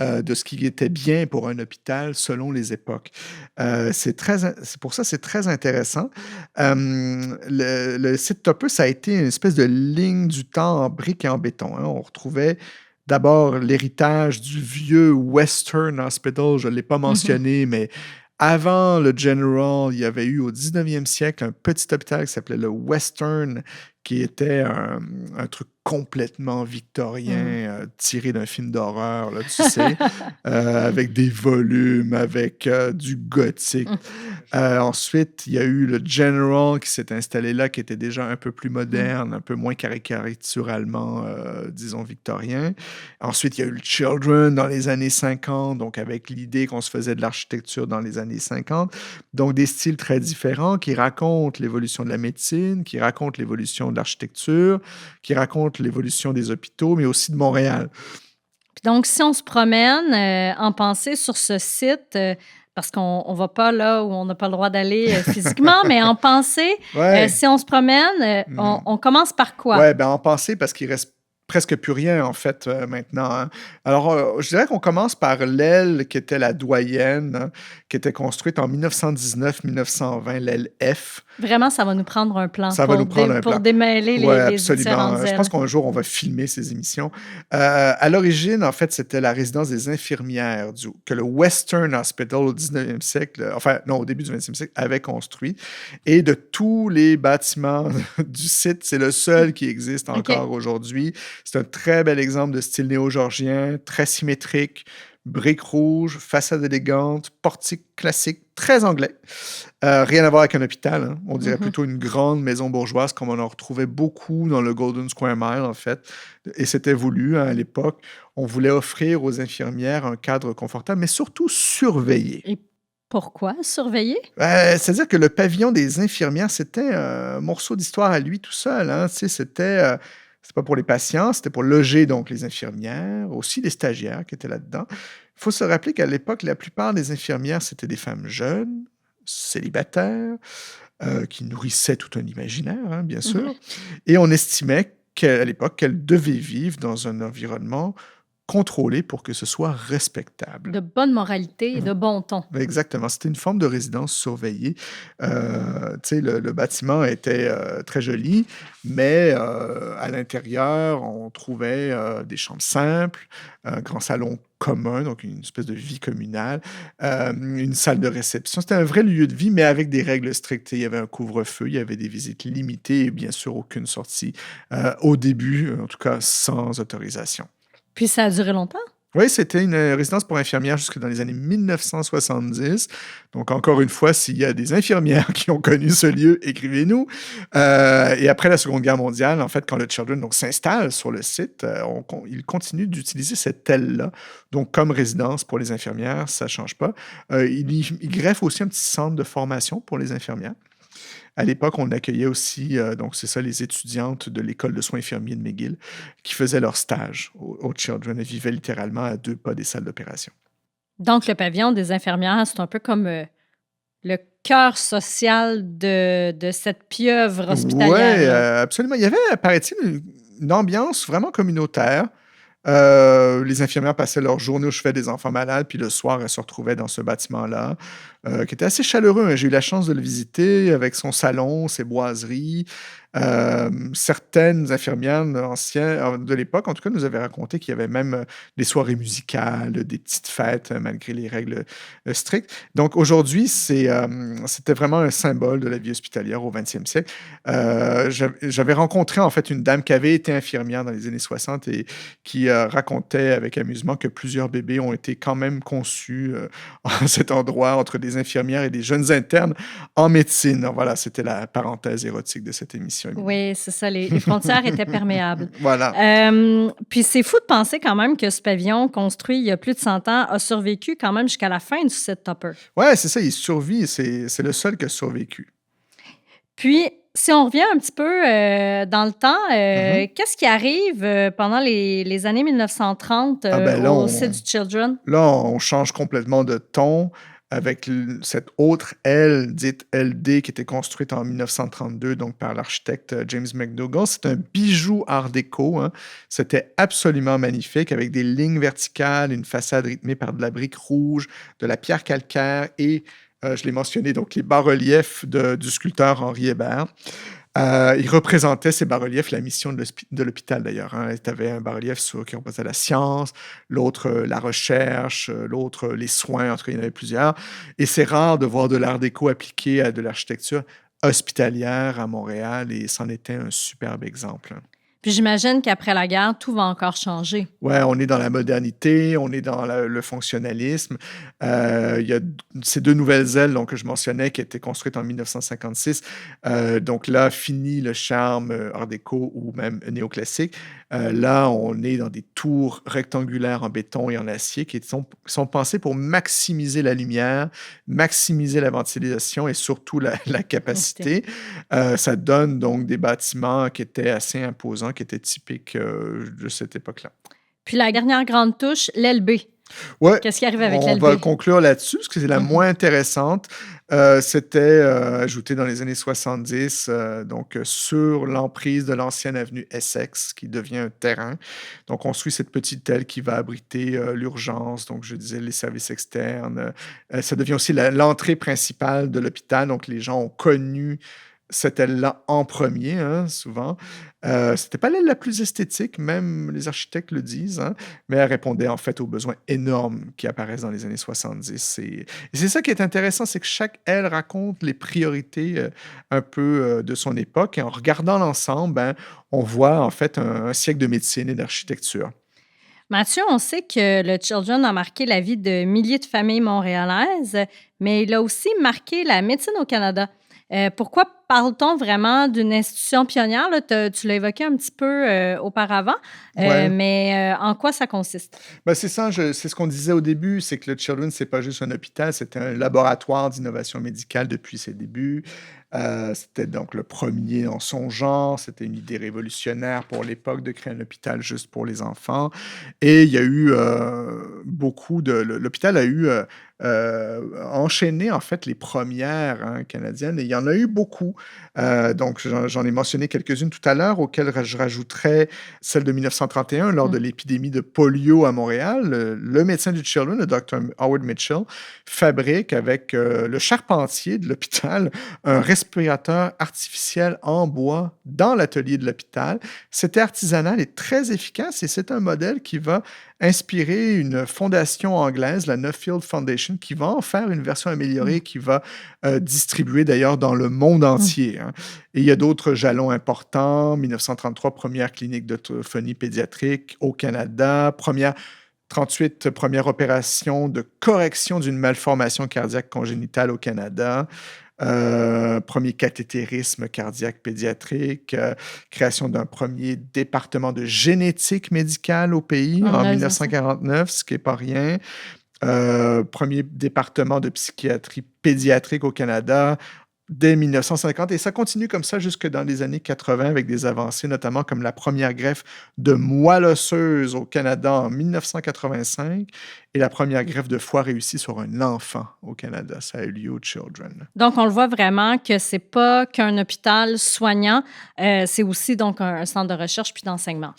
de ce qui était bien pour un hôpital selon les époques. C'est pour ça que c'est très intéressant. Le site Tupper, ça a été une espèce de ligne du temps en briques et en béton. Hein. On retrouvait d'abord l'héritage du vieux Western Hospital, je ne l'ai pas mentionné, mais avant le General, il y avait eu au 19e siècle un petit hôpital qui s'appelait le Western, qui était un truc complètement victorien, tiré d'un film d'horreur, là, tu sais, avec des volumes, avec du gothique. Ensuite, il y a eu le General qui s'est installé là, qui était déjà un peu plus moderne, un peu moins caricaturalement, disons, victorien. Ensuite, il y a eu le Children dans les années 50, donc avec l'idée qu'on se faisait de l'architecture dans les années 50. Donc, des styles très différents qui racontent l'évolution de la médecine, qui racontent l'évolution de l'architecture, qui racontent l'évolution des hôpitaux, mais aussi de Montréal. Puis donc, si on se promène en pensée sur ce site, parce qu'on ne va pas là où on n'a pas le droit d'aller physiquement, mais en pensée, Ouais. si on se promène, on commence par quoi? Ouais, ben en pensée, parce qu'il reste presque plus rien, en fait, maintenant. Hein. Alors, je dirais qu'on commence par l'aile qui était la doyenne, hein, qui était construite en 1919-1920, l'aile F. Vraiment, ça va nous prendre un plan Ça va nous prendre un pour plan. démêler les Absolument. différentes Je ailes. pense qu'un jour, on va filmer ces émissions. À l'origine, en fait, c'était la résidence des infirmières que le Western Hospital au 19e siècle, au début du 20e siècle, avait construit. Et de tous les bâtiments du site, c'est le seul qui existe encore aujourd'hui. C'est un très bel exemple de style néo-georgien, très symétrique, briques rouges, façade élégante, portique classique, très anglais. Rien à voir avec un hôpital. Hein. On dirait plutôt une grande maison bourgeoise, comme on en retrouvait beaucoup dans le Golden Square Mile, en fait. Et c'était voulu, hein, à l'époque. On voulait offrir aux infirmières un cadre confortable, mais surtout surveillé. Et pourquoi surveiller? C'est-à-dire que le pavillon des infirmières, c'était un morceau d'histoire à lui tout seul. Hein. Tu sais, c'était pas pour les patients, c'était pour loger donc les infirmières, aussi les stagiaires qui étaient là-dedans. Il faut se rappeler qu'à l'époque, la plupart des infirmières, c'était des femmes jeunes, célibataires, qui nourrissaient tout un imaginaire, hein, bien sûr. Et on estimait qu'à l'époque, qu'elles devaient vivre dans un environnement contrôlé pour que ce soit respectable. De bonne moralité et de bon ton. Exactement. C'était une forme de résidence surveillée. Le bâtiment était très joli, mais à l'intérieur, on trouvait des chambres simples, un grand salon commun, donc une espèce de vie communale, une salle de réception. C'était un vrai lieu de vie, mais avec des règles strictes. Il y avait un couvre-feu, il y avait des visites limitées et bien sûr aucune sortie. Au début, en tout cas, sans autorisation. Puis ça a duré longtemps? Oui, c'était une résidence pour infirmières jusque dans les années 1970. Donc, encore une fois, s'il y a des infirmières qui ont connu ce lieu, écrivez-nous. Et après la Seconde Guerre mondiale, en fait, quand le Children s'installe sur le site, il continue d'utiliser cette aile-là. Donc, comme résidence pour les infirmières, ça ne change pas. Il greffe aussi un petit centre de formation pour les infirmières. À l'époque, on accueillait aussi, donc c'est ça, les étudiantes de l'école de soins infirmiers de McGill qui faisaient leur stage au Children et vivaient littéralement à 2 pas des salles d'opération. Donc, le pavillon des infirmières, c'est un peu comme le cœur social de cette pieuvre Oui, hospitalière-là. absolument. Il y avait, paraît-il, une ambiance vraiment communautaire. Les infirmières passaient leur journée au chevet des enfants malades, puis le soir, elles se retrouvaient dans ce bâtiment-là, qui était assez chaleureux, hein. J'ai eu la chance de le visiter avec son salon, ses boiseries. Certaines infirmières anciennes de l'époque, en tout cas, nous avaient raconté qu'il y avait même des soirées musicales, des petites fêtes, malgré les règles strictes. Donc aujourd'hui, c'était vraiment un symbole de la vie hospitalière au 20e siècle. J'avais rencontré en fait une dame qui avait été infirmière dans les années 60 et qui racontait avec amusement que plusieurs bébés ont été quand même conçus en cet endroit entre des infirmières et des jeunes internes en médecine. Voilà, c'était la parenthèse érotique de cette émission. Oui, c'est ça, les frontières étaient perméables. Voilà. Puis c'est fou de penser quand même que ce pavillon, construit il y a plus de 100 ans, a survécu quand même jusqu'à la fin du site Tupper. Ouais, c'est ça, il survit. C'est le seul qui a survécu. Puis, si on revient un petit peu dans le temps, qu'est-ce qui arrive pendant les années 1930 Là, au site du Children? Là, on change complètement de ton avec cette autre aile, dite LD, qui était construite en 1932 donc par l'architecte James McDougall. C'est un bijou art déco, hein. C'était absolument magnifique, avec des lignes verticales, une façade rythmée par de la brique rouge, de la pierre calcaire et, je l'ai mentionné, donc les bas-reliefs du sculpteur Henri Hébert. Il représentait, ces bas-reliefs, la mission de l'hôpital d'ailleurs, hein. Tu avais un bas-relief qui représentait la science, l'autre la recherche, l'autre les soins, en tout cas il y en avait plusieurs. Et c'est rare de voir de l'art déco appliqué à de l'architecture hospitalière à Montréal et c'en était un superbe exemple. Puis j'imagine qu'après la guerre, tout va encore changer. Ouais, on est dans la modernité, on est dans le fonctionnalisme. Il y a ces 2 nouvelles ailes donc, que je mentionnais qui étaient construites en 1956. Donc là, fini le charme art déco ou même néoclassique. Là, on est dans des tours rectangulaires en béton et en acier qui sont pensées pour maximiser la lumière, maximiser la ventilation et surtout la capacité. Ça donne donc des bâtiments qui étaient assez imposants, qui étaient typiques de cette époque-là. Puis la dernière grande touche, l'LB. Ouais, Qu'est-ce qui arrive avec on l'LB? va conclure là-dessus, parce que c'est la moins intéressante. C'était ajouté dans les années 70, donc sur l'emprise de l'ancienne avenue Essex, qui devient un terrain. Donc, on suit cette petite aile qui va abriter l'urgence, donc je disais les services externes. Ça devient aussi l'entrée principale de l'hôpital, donc les gens ont connu cette aile-là en premier, hein, souvent. C'était pas l'aile la plus esthétique, même les architectes le disent, hein, mais elle répondait en fait aux besoins énormes qui apparaissent dans les années 70. Et c'est ça qui est intéressant, c'est que chaque aile raconte les priorités un peu de son époque. Et en regardant l'ensemble, ben, on voit en fait un siècle de médecine et d'architecture. Mathieu, on sait que le Children a marqué la vie de milliers de familles montréalaises, mais il a aussi marqué la médecine au Canada. Pourquoi parle-t-on vraiment d'une institution pionnière? Là, tu l'as évoqué un petit peu auparavant, Ouais. mais en quoi ça consiste? Ben, c'est ça, c'est ce qu'on disait au début, c'est que le Children, c'est pas juste un hôpital, c'était un laboratoire d'innovation médicale depuis ses débuts. C'était donc le premier en son genre, c'était une idée révolutionnaire pour l'époque de créer un hôpital juste pour les enfants. Et il y a eu l'hôpital a eu enchaîné en fait les premières, hein, canadiennes, et il y en a eu beaucoup. Donc j'en ai mentionné quelques-unes tout à l'heure, auxquelles je rajouterais celle de 1931 lors de l'épidémie de polio à Montréal. Le médecin du Children, le Dr. Howard Mitchell, fabrique avec le charpentier de l'hôpital un respirateur artificiel en bois dans l'atelier de l'hôpital. C'était artisanal et très efficace et c'est un modèle qui va inspirer une fondation anglaise, la Nuffield Foundation, qui va en faire une version améliorée qui va distribuer d'ailleurs dans le monde entier, hein. Et il y a d'autres jalons importants. 1933, première clinique d'autophonie pédiatrique au Canada. 38, première opération de correction d'une malformation cardiaque congénitale au Canada. Premier cathétérisme cardiaque pédiatrique, création d'un premier département de génétique médicale au pays en 1949, ce qui n'est pas rien. Premier département de psychiatrie pédiatrique au Canada dès 1950, et ça continue comme ça jusque dans les années 80 avec des avancées, notamment comme la première greffe de moelle osseuse au Canada en 1985 et la première greffe de foie réussie sur un enfant au Canada. Ça a eu lieu au Children. Donc, on le voit vraiment que c'est pas qu'un hôpital soignant, c'est aussi donc un centre de recherche puis d'enseignement.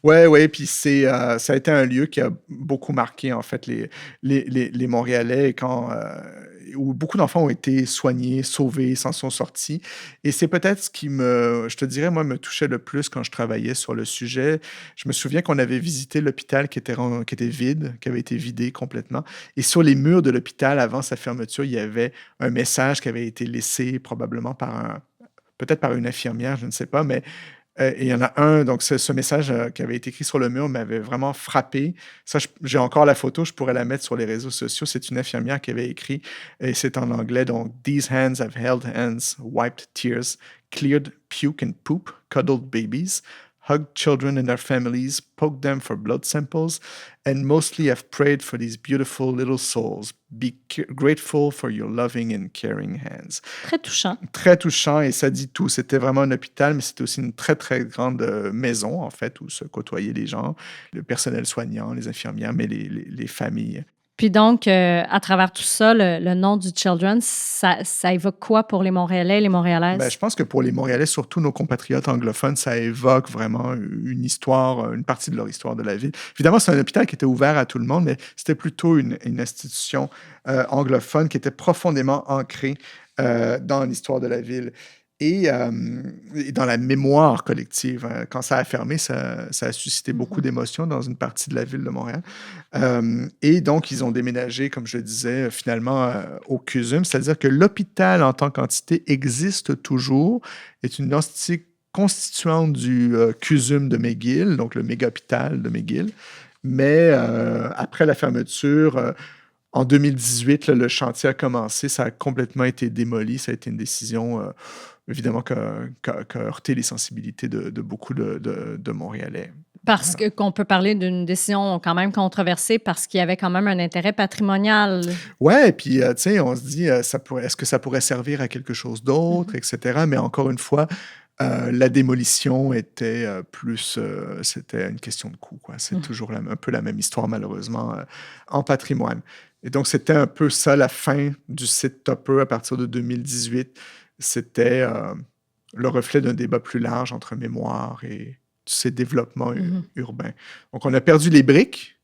Oui, puis ça a été un lieu qui a beaucoup marqué, en fait, les Montréalais où beaucoup d'enfants ont été soignés, sauvés, s'en sont sortis. Et c'est peut-être ce qui je te dirais, moi, me touchait le plus quand je travaillais sur le sujet. Je me souviens qu'on avait visité l'hôpital qui était vide, qui avait été vidé complètement. Et sur les murs de l'hôpital, avant sa fermeture, il y avait un message qui avait été laissé probablement peut-être par une infirmière, je ne sais pas, mais et il y en a un, donc ce message qui avait été écrit sur le mur m'avait vraiment frappé. Ça, j'ai encore la photo, je pourrais la mettre sur les réseaux sociaux. C'est une infirmière qui avait écrit, et c'est en anglais, donc « These hands have held hands, wiped tears, cleared puke and poop, cuddled babies, hugged children and their families, poked them for blood samples, and mostly have prayed for these beautiful little souls. Be grateful for your loving and caring hands. » Très touchant. Très touchant, et ça dit tout. C'était vraiment un hôpital, mais c'était aussi une très, très grande maison, en fait, où se côtoyaient les gens, le personnel soignant, les infirmières, mais les familles. Puis donc, à travers tout ça, le nom du Children, ça évoque quoi pour les Montréalais et les Montréalaises? Je pense que pour les Montréalais, surtout nos compatriotes anglophones, ça évoque vraiment une histoire, une partie de leur histoire de la ville. Évidemment, c'est un hôpital qui était ouvert à tout le monde, mais c'était plutôt une institution anglophone qui était profondément ancrée dans l'histoire de la ville. Et dans la mémoire collective. Quand ça a fermé, ça a suscité beaucoup d'émotions dans une partie de la ville de Montréal. Et donc, ils ont déménagé, comme je le disais, finalement au CUSUM, c'est-à-dire que l'hôpital en tant qu'entité existe toujours, est une entité constituante du CUSUM de McGill, donc le méga-hôpital de McGill. Mais après la fermeture, en 2018, le chantier a commencé, ça a complètement été démoli, ça a été une décision... évidemment, qui a heurté les sensibilités de beaucoup de Montréalais. Parce qu'on peut parler d'une décision quand même controversée parce qu'il y avait quand même un intérêt patrimonial. Oui, et puis, tu sais, on se dit, est-ce que ça pourrait servir à quelque chose d'autre, etc. Mais encore une fois, la démolition était c'était une question de coût, quoi. C'est toujours un peu la même histoire, malheureusement, en patrimoine. Et donc, c'était un peu ça, la fin du site Tupper à partir de 2018. C'était le reflet d'un débat plus large entre mémoire et ces développements urbains. Donc, on a perdu les briques,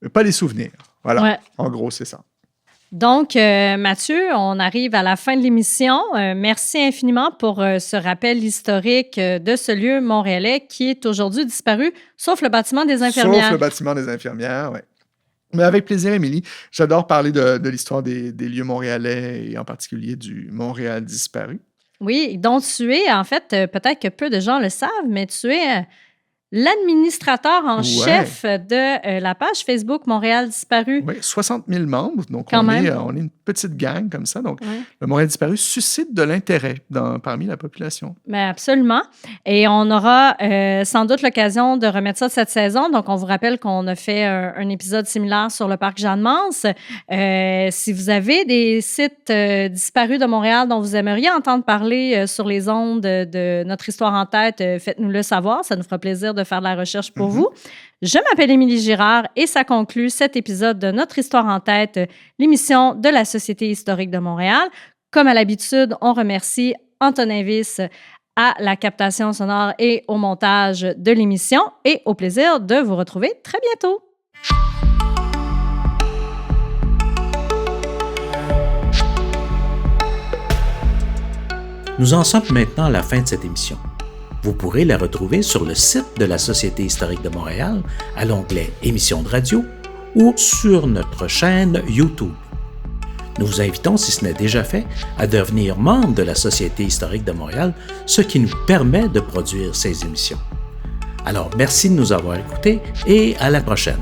mais pas les souvenirs. Voilà, ouais. En gros, c'est ça. Donc, Mathieu, on arrive à la fin de l'émission. Merci infiniment pour ce rappel historique de ce lieu montréalais qui est aujourd'hui disparu, sauf le bâtiment des infirmières. Sauf le bâtiment des infirmières, oui. Mais avec plaisir, Émilie. J'adore parler de l'histoire des lieux montréalais et en particulier du Montréal disparu. Oui, donc tu es, en fait, peut-être que peu de gens le savent, mais tu es l'administrateur en chef de la page Facebook Montréal disparu. Oui, 60 000 membres, donc on est une petite gang comme ça. Donc, le Montréal disparu suscite de l'intérêt parmi la population. Bien, absolument. Et on aura sans doute l'occasion de remettre ça cette saison. Donc, on vous rappelle qu'on a fait un épisode similaire sur le parc Jeanne-Mance. Si vous avez des sites disparus de Montréal dont vous aimeriez entendre parler sur les ondes de Notre Histoire en tête, faites-nous le savoir. Ça nous fera plaisir de faire de la recherche pour vous. Je m'appelle Émilie Girard et ça conclut cet épisode de Notre Histoire en tête, l'émission de la Société historique de Montréal. Comme à l'habitude, on remercie Antonin Wyss à la captation sonore et au montage de l'émission et au plaisir de vous retrouver très bientôt. Nous en sommes maintenant à la fin de cette émission. Vous pourrez la retrouver sur le site de la Société historique de Montréal, à l'onglet « Émissions de radio » ou sur notre chaîne YouTube. Nous vous invitons, si ce n'est déjà fait, à devenir membre de la Société historique de Montréal, ce qui nous permet de produire ces émissions. Alors, merci de nous avoir écoutés et à la prochaine.